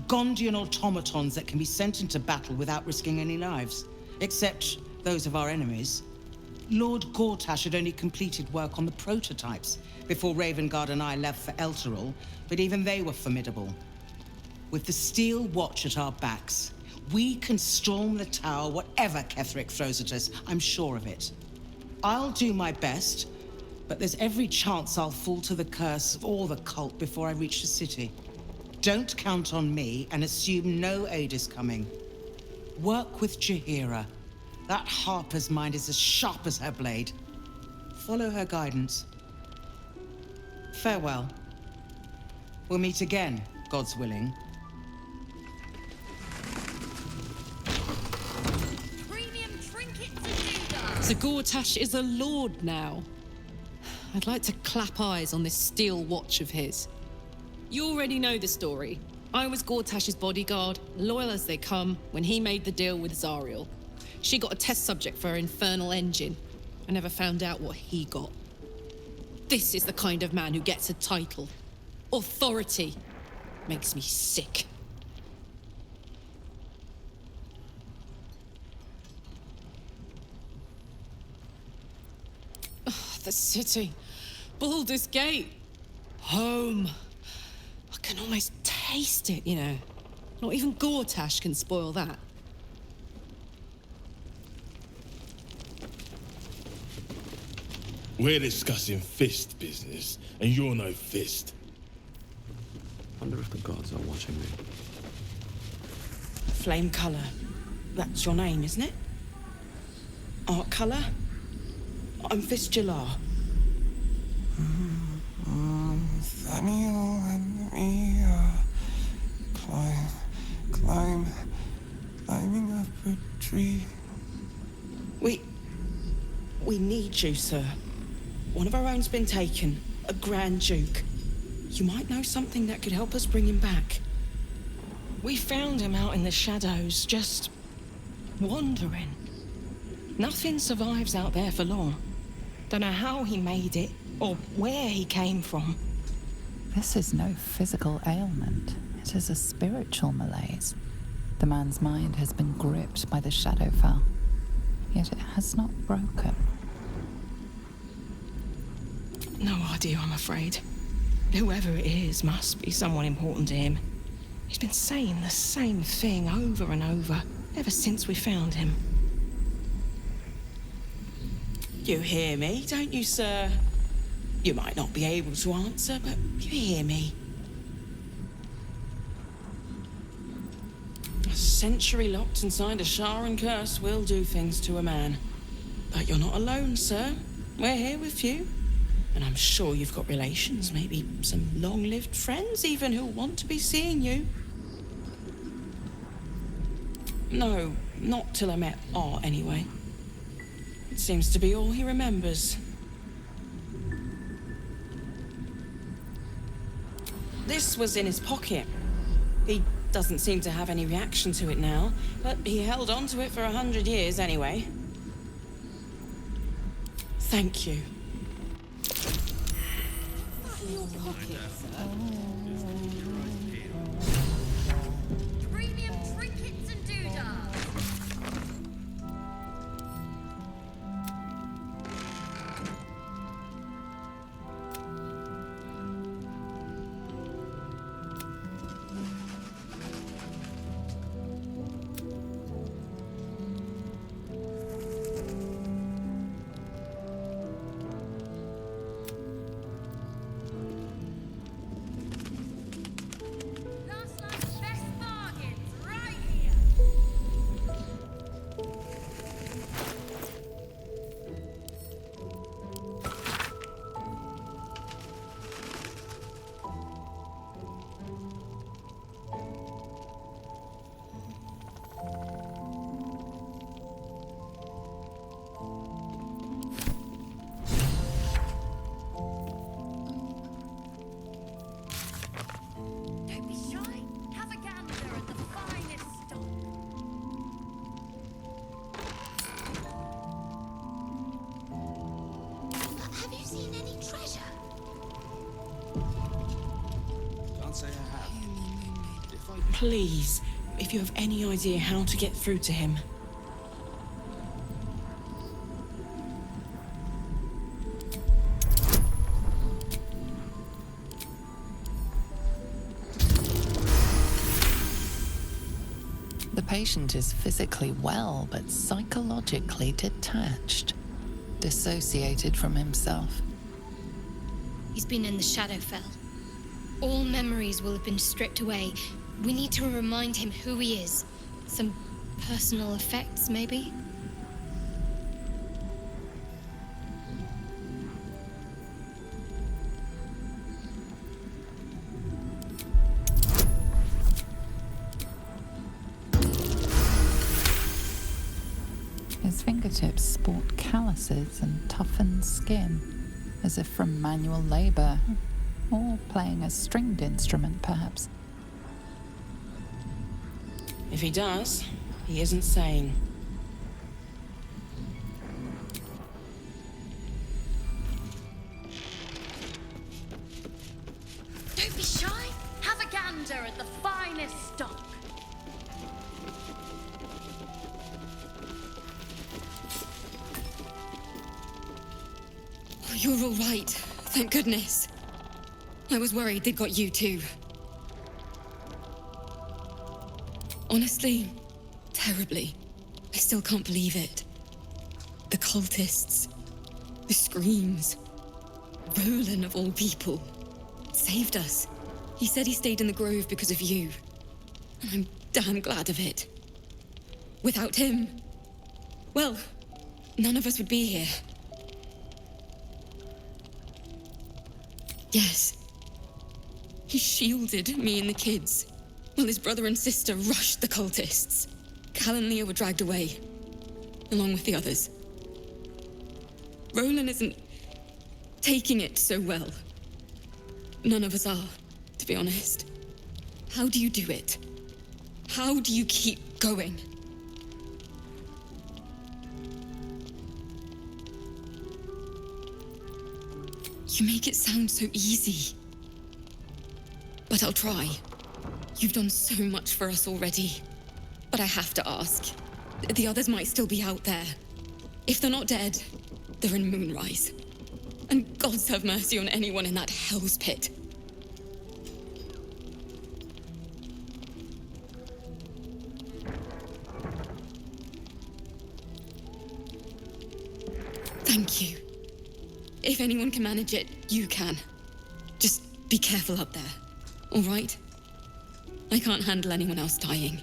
[SPEAKER 6] Gondian automatons that can be sent into battle without risking any lives, except those of our enemies. Lord Gortash had only completed work on the prototypes before Ravengard and I left for Elturel, but even they were formidable. With the Steel Watch at our backs, we can storm the tower whatever Ketheric throws at us, I'm sure of it. I'll do my best, but there's every chance I'll fall to the curse or the cult before I reach the city. Don't count on me and assume no aid is coming. Work with Jaheira. That Harper's mind is as sharp as her blade. Follow her guidance. Farewell. We'll meet again, God's willing.
[SPEAKER 4] So Gortash is a lord now. I'd like to clap eyes on this steel watch of his. You already know the story. I was Gortash's bodyguard, loyal as they come, when he made the deal with Zariel. She got a test subject for her infernal engine. I never found out what he got. This is the kind of man who gets a title. Authority. Makes me sick. The city. Baldur's Gate. Home. I can almost taste it, you know. Not even Gortash can spoil that.
[SPEAKER 19] We're discussing fist business, and you're no fist.
[SPEAKER 2] Wonder if the gods are watching me.
[SPEAKER 22] Flame Colour. That's your name, isn't it? Art Colour? I'm Fistula.
[SPEAKER 16] Nathaniel and me climbing up a tree.
[SPEAKER 22] We need you, sir. One of our own's been taken, a Grand Duke. You might know something that could help us bring him back. We found him out in the shadows, just wandering. Nothing survives out there for long. Don't know how he made it, or where he came from.
[SPEAKER 5] This is no physical ailment. It is a spiritual malaise. The man's mind has been gripped by the Shadowfell, yet it has not broken.
[SPEAKER 22] No idea, I'm afraid. Whoever it is must be someone important to him. He's been saying the same thing over and over, ever since we found him. You hear me, don't you, sir? You might not be able to answer, but you hear me. A century locked inside a Sharan curse will do things to a man. But you're not alone, sir. We're here with you. And I'm sure you've got relations, maybe some long-lived friends even who'll want to be seeing you. No, not till I met Art, anyway. It seems to be all he remembers. This was in his pocket. He doesn't seem to have any reaction to it now, but he held on to it for 100 years anyway. Thank you.
[SPEAKER 1] Premium trinkets and doodads.
[SPEAKER 22] please, if you have any idea how to get through to him.
[SPEAKER 5] The patient is physically well, but psychologically detached, dissociated from himself.
[SPEAKER 3] He's been in the Shadowfell. All memories will have been stripped away. We need to remind him who he is. Some personal effects, maybe?
[SPEAKER 5] His fingertips sport calluses and toughened skin, as if from manual labor, or playing a stringed instrument, perhaps.
[SPEAKER 22] If he does, he isn't sane.
[SPEAKER 15] Don't be shy. Have a gander at the finest stock.
[SPEAKER 3] You're all right. Thank goodness. I was worried they'd got you too. Honestly, terribly. I still can't believe it. The cultists, the screams. Roland, of all people, saved us. He said he stayed in the grove because of you. And I'm damn glad of it. Without him, well, none of us would be here. Yes. He shielded me and the kids, while his brother and sister rushed the cultists. Cal and Leah were dragged away, along with the others. Roland isn't taking it so well. None of us are, to be honest. How do you do it? How do you keep going? You make it sound so easy. But I'll try. You've done so much for us already. But I have to ask. The others might still be out there. If they're not dead, they're in Moonrise. And gods have mercy on anyone in that hell's pit. Thank you. If anyone can manage it, you can. Just be careful up there, all right? I can't handle anyone else dying.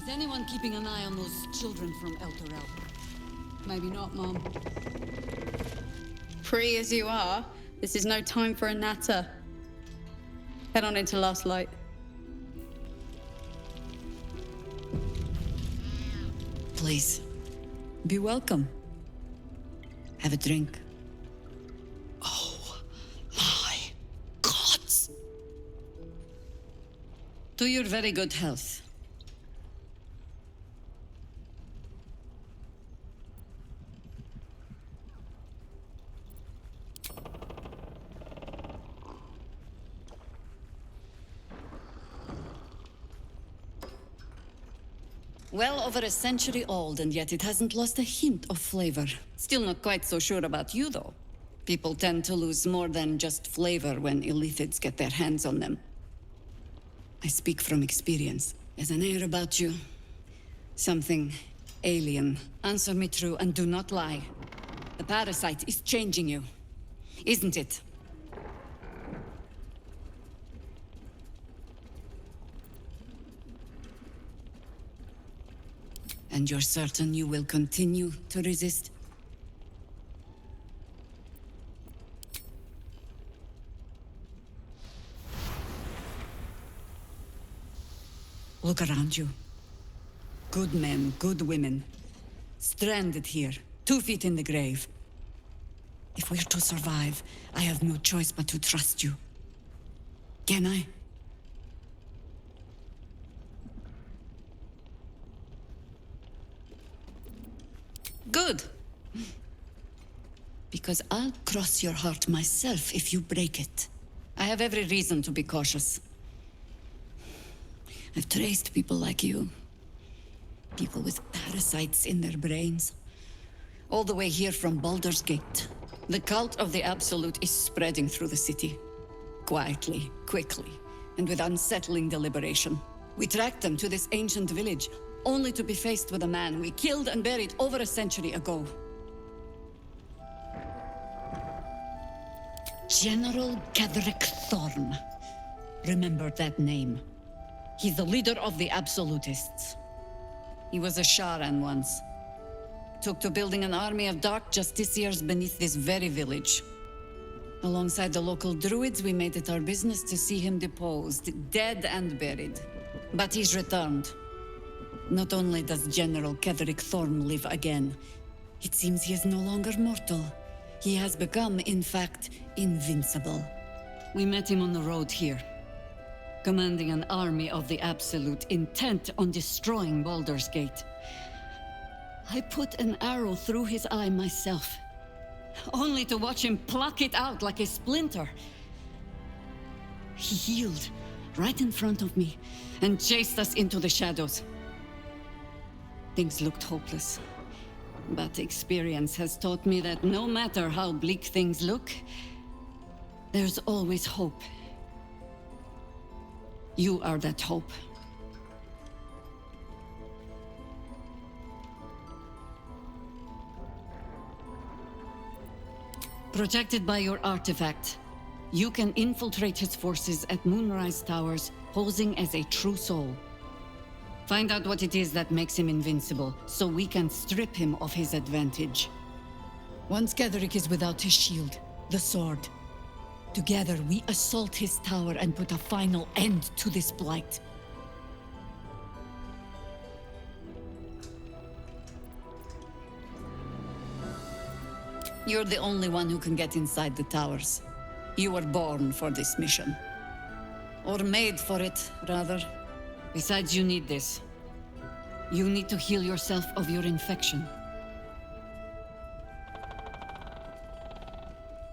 [SPEAKER 8] Is anyone keeping an eye on those children from El Torel? Maybe not, Mom.
[SPEAKER 12] Free as you are, this is no time for a natter. Head on into Last Light.
[SPEAKER 8] Please, be welcome. Have a drink.
[SPEAKER 4] Oh, my gods!
[SPEAKER 8] To your very good health. Well over a century old, and yet it hasn't lost a hint of flavor. Still not quite so sure about you, though. People tend to lose more than just flavor when illithids get their hands on them. I speak from experience. There's an air about you. Something alien. Answer me true and do not lie. The parasite is changing you, isn't it? And you're certain you will continue to resist? Look around you. Good men, good women. Stranded here, 2 feet in the grave. If we're to survive, I have no choice but to trust you. Can I? Good. Because I'll cross your heart myself if you break it. I have every reason to be cautious.
[SPEAKER 17] I've traced people like you. People with parasites in their brains. All the way here from Baldur's Gate. The cult of the Absolute is spreading through the city. Quietly, quickly, and with unsettling deliberation. We tracked them to this ancient village, only to be faced with a man we killed and buried over a century ago. General Ketherick Thorn. Remember that name. He's the leader of the Absolutists. He was a Sharan once. Took to building an army of dark justiciars beneath this very village. Alongside the local druids, we made it our business to see him deposed, dead and buried. But he's returned. Not only does General Ketherick Thorn live again, it seems he is no longer mortal. He has become, in fact, invincible. We met him on the road here, commanding an army of the Absolute, intent on destroying Baldur's Gate. I put an arrow through his eye myself, only to watch him pluck it out like a splinter. He healed right in front of me and chased us into the shadows. Things looked hopeless, but experience has taught me that no matter how bleak things look, there's always hope. You are that hope. Protected by your artifact, you can infiltrate his forces at Moonrise Towers, posing as a true soul. Find out what it is that makes him invincible, so we can strip him of his advantage. Once Ketherick is without his shield, the sword, together we assault his tower and put a final end to this blight. You're the only one who can get inside the towers. You were born for this mission. Or made for it, rather. Besides, you need this. You need to heal yourself of your infection.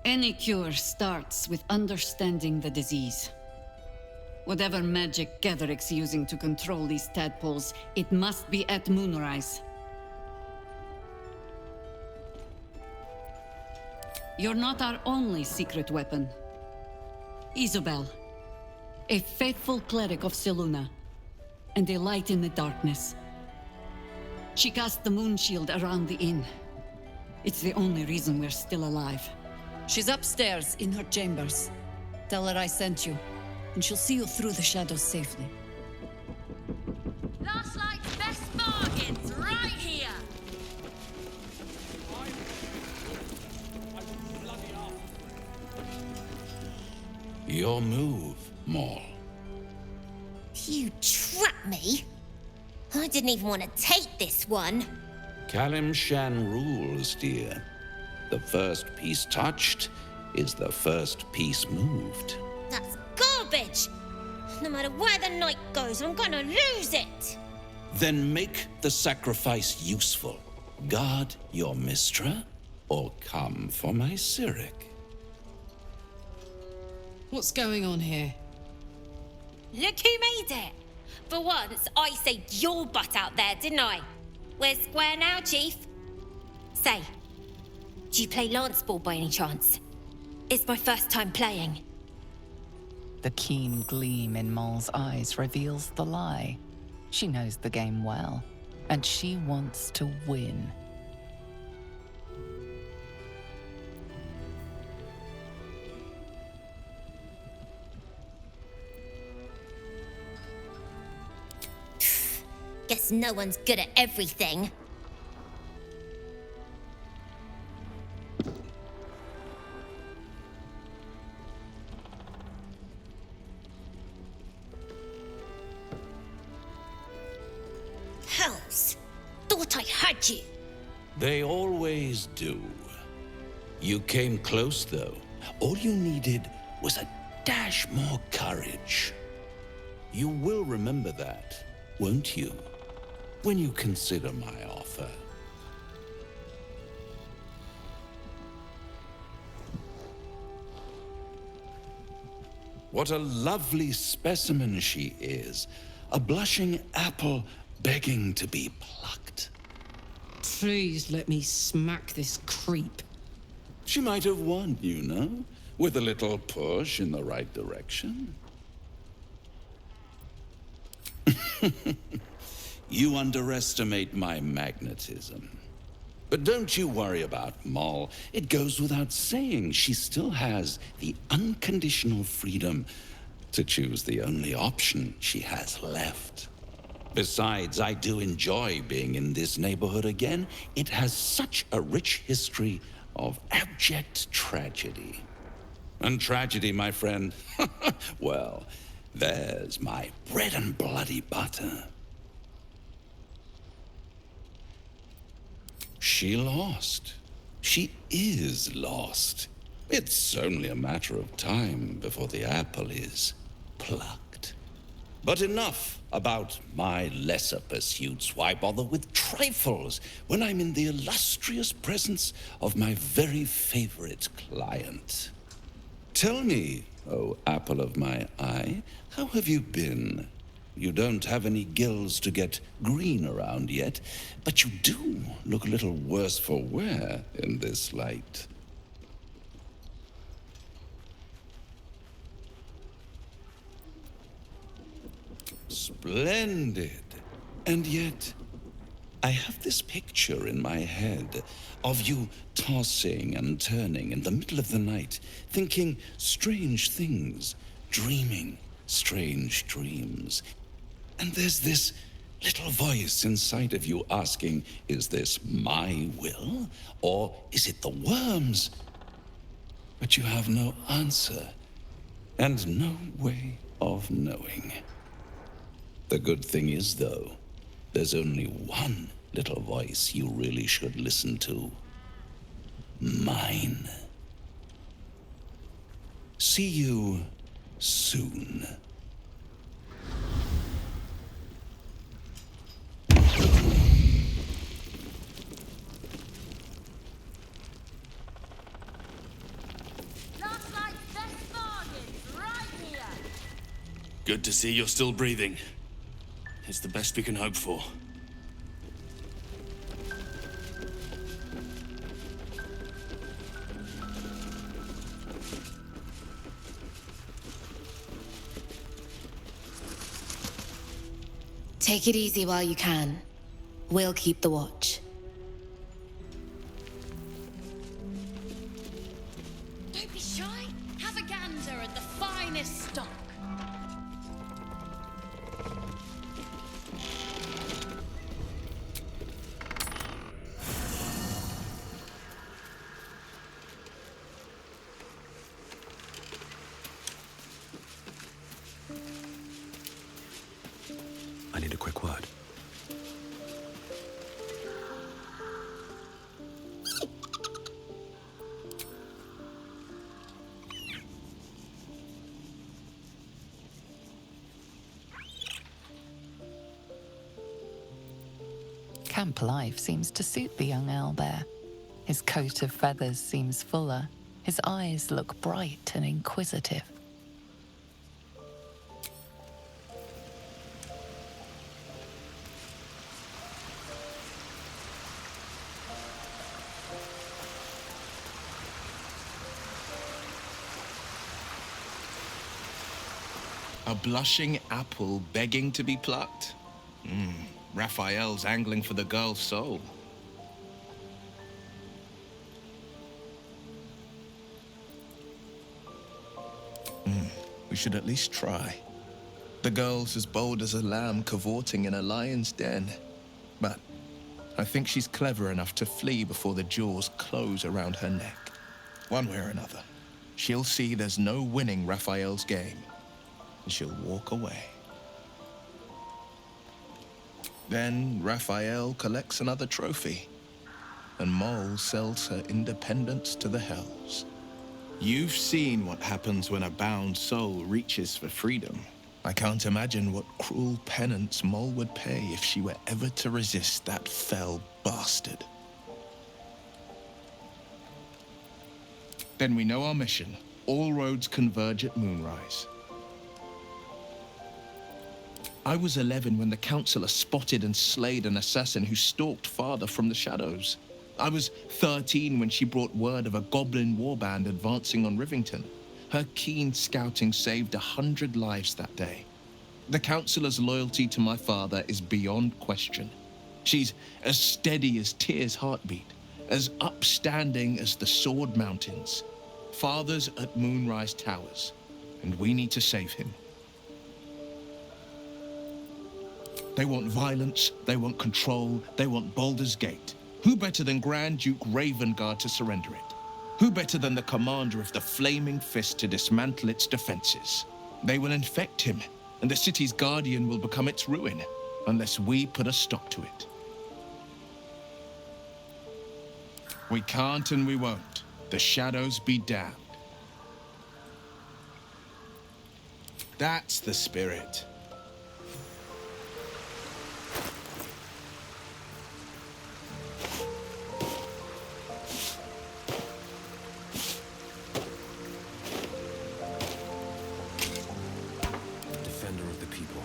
[SPEAKER 17] Any cure starts with understanding the disease. Whatever magic Ketherick's using to control these tadpoles, it must be at Moonrise. You're not our only secret weapon. Isobel, a faithful cleric of Selûne, and a light in the darkness. She cast the moon shield around the inn. It's the only reason we're still alive. She's upstairs in her chambers. Tell her I sent you, and she'll see you through the shadows safely.
[SPEAKER 1] Last night's best bargains right here.
[SPEAKER 19] Your move, Maul.
[SPEAKER 1] You trapped me? I didn't even want to take this one.
[SPEAKER 19] Kalim Shan rules, dear. The first piece touched is the first piece moved.
[SPEAKER 1] That's garbage. No matter where the night goes, I'm gonna lose it.
[SPEAKER 19] Then make the sacrifice useful. Guard your Mistra, or come for my Cyric.
[SPEAKER 7] What's going on here?
[SPEAKER 1] Look who made it. For once, I saved your butt out there, didn't I? We're square now, Chief. Say, do you play lance ball by any chance? It's my first time playing.
[SPEAKER 5] The keen gleam in Moll's eyes reveals the lie. She knows the game well, and she wants to win.
[SPEAKER 1] Guess no one's good at everything. Hells! Thought I had you.
[SPEAKER 19] They always do. You came close, though. All you needed was a dash more courage. You will remember that, won't you? When you consider my offer. What a lovely specimen she is. A blushing apple begging to be plucked.
[SPEAKER 7] Please let me smack this creep.
[SPEAKER 19] She might have won, you know, with a little push in the right direction. You underestimate my magnetism. But don't you worry about Moll. It goes without saying she still has the unconditional freedom to choose the only option she has left. Besides, I do enjoy being in this neighborhood again. It has such a rich history of abject tragedy. And tragedy, my friend, well, there's my bread and bloody butter. She lost. She is lost. It's only a matter of time before the apple is plucked. But enough about my lesser pursuits. Why bother with trifles when I'm in the illustrious presence of my very favorite client? Tell me, oh apple of my eye, how have you been? You don't have any gills to get green around yet, but you do look a little worse for wear in this light. Splendid. And yet, I have this picture in my head of you tossing and turning in the middle of the night, thinking strange things, dreaming strange dreams. And there's this little voice inside of you asking, is this my will, or is it the worm's? But you have no answer, and no way of knowing. The good thing is, though, there's only one little voice you really should listen to. Mine. See you soon.
[SPEAKER 2] Good to see you're still breathing. It's the best we can hope for.
[SPEAKER 1] Take it easy while you can. We'll keep the watch.
[SPEAKER 15] Don't be shy. Have a gander at the finest stock.
[SPEAKER 2] I need a quick word.
[SPEAKER 5] Camp life seems to suit the young owlbear. His coat of feathers seems fuller. His eyes look bright and inquisitive.
[SPEAKER 9] A blushing apple begging to be plucked? Raphael's angling for the girl's soul. We should at least try. The girl's as bold as a lamb cavorting in a lion's den. But I think she's clever enough to flee before the jaws close around her neck. One way or another, she'll see there's no winning Raphael's game, and she'll walk away. Then Raphael collects another trophy, and Moll sells her independence to the hells. You've seen what happens when a bound soul reaches for freedom. I can't imagine what cruel penance Moll would pay if she were ever to resist that fell bastard. Then we know our mission. All roads converge at moonrise. I was 11 when the Councillor spotted and slayed an assassin who stalked Father from the shadows. I was 13 when she brought word of a goblin warband advancing on Rivington. Her keen scouting saved 100 lives that day. The Councillor's loyalty to my father is beyond question. She's as steady as Tyr's heartbeat, as upstanding as the Sword Mountains. Father's at Moonrise Towers, and we need to save him. They want violence, they want control, they want Baldur's Gate. Who better than Grand Duke Ravengard to surrender it? Who better than the commander of the Flaming Fist to dismantle its defenses? They will infect him, and the city's guardian will become its ruin, unless we put a stop to it. We can't and we won't. The shadows be damned. That's the spirit.
[SPEAKER 2] Defender of the people.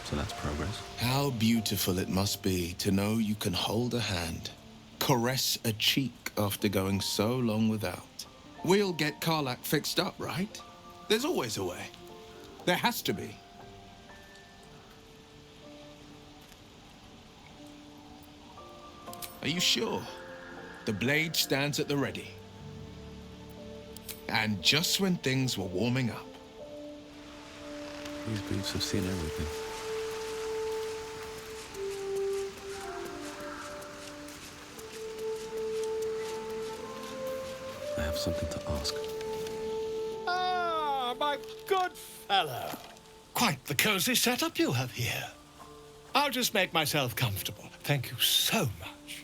[SPEAKER 2] So that's progress.
[SPEAKER 9] How beautiful it must be to know you can hold a hand, caress a cheek after going so long without. We'll get Karlach fixed up, right? There's always a way. There has to be. Are you sure? The blade stands at the ready. And just when things were warming up.
[SPEAKER 2] These boots have seen everything. I have something to ask.
[SPEAKER 18] Ah, my good fellow. Quite the cozy setup you have here. I'll just make myself comfortable. Thank you so much.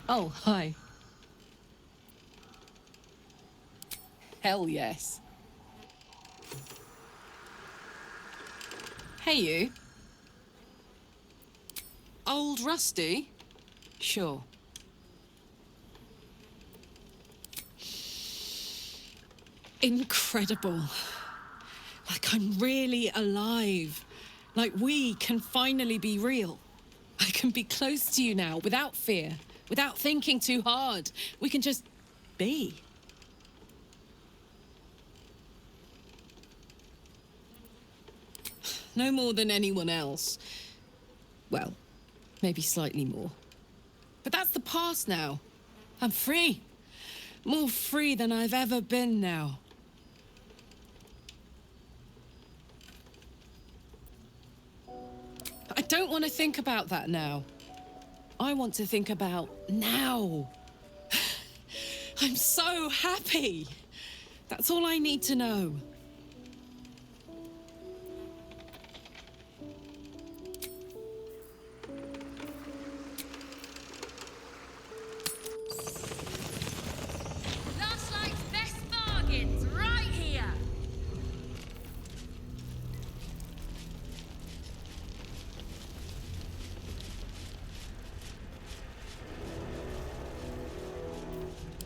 [SPEAKER 4] Oh, hi. Hell yes. Hey, you. Old Rusty? Sure. Incredible. Like I'm really alive. Like we can finally be real. I can be close to you now without fear. Without thinking too hard, we can just be. No more than anyone else. Well, maybe slightly more. But that's the past now. I'm free. More free than I've ever been now. I don't want to think about that now. I want to think about now. I'm so happy. That's all I need to know.
[SPEAKER 1] Last night's best bargains right here.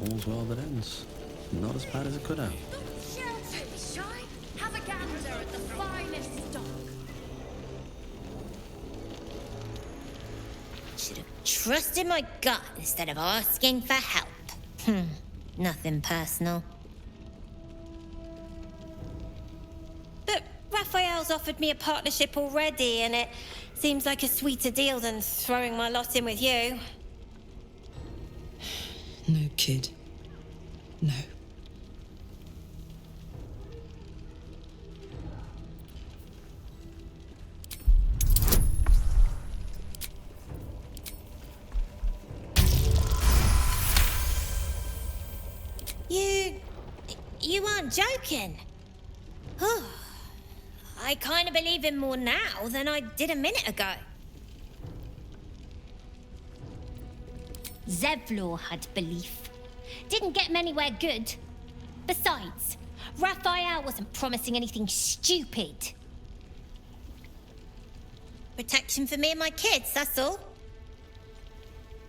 [SPEAKER 2] All's well that ends. Not as bad as it could have.
[SPEAKER 1] Don't be shy. Have a gander at the finest stock. Should have trusted my gut instead of asking for help. Nothing personal. But, Raphael, Raphael's offered me a partnership already, and it seems like a sweeter deal than throwing my lot in with you.
[SPEAKER 4] No, kid. No.
[SPEAKER 1] You aren't joking? I kind of believe him more now than I did a minute ago. Zevlor had belief. Didn't get him anywhere good. Besides, Raphael wasn't promising anything stupid. Protection for me and my kids, that's all.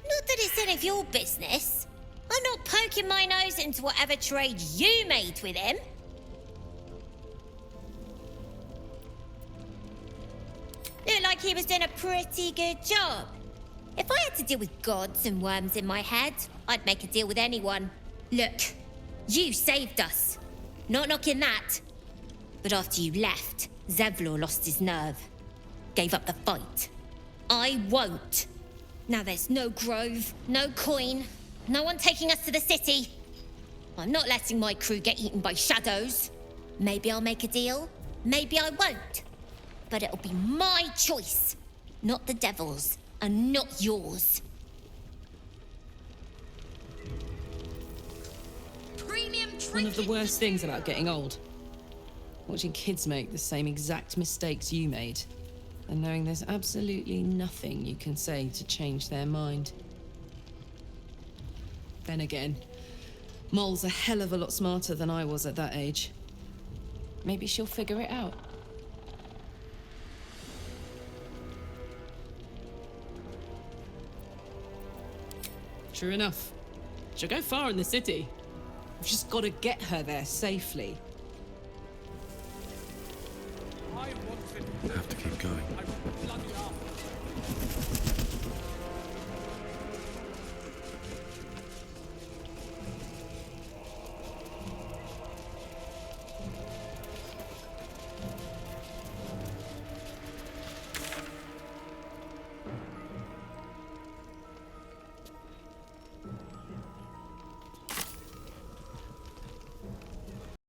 [SPEAKER 1] Not that it's any of your business. I'm not poking my nose into whatever trade you made with him. Looked like he was doing a pretty good job. If I had to deal with gods and worms in my head, I'd make a deal with anyone. Look, you saved us. Not knocking that. But after you left, Zevlor lost his nerve. Gave up the fight. I won't. Now there's no grove, no coin, no one taking us to the city. I'm not letting my crew get eaten by shadows. Maybe I'll make a deal, maybe I won't. But it'll be my choice, not the devil's, and not yours.
[SPEAKER 4] One of the worst things about getting old. Watching kids make the same exact mistakes you made. And knowing there's absolutely nothing you can say to change their mind. Then again, Mol's a hell of a lot smarter than I was at that age. Maybe she'll figure it out. True enough. She'll go far in the city. We've just got to get her there safely.
[SPEAKER 2] I have to keep going.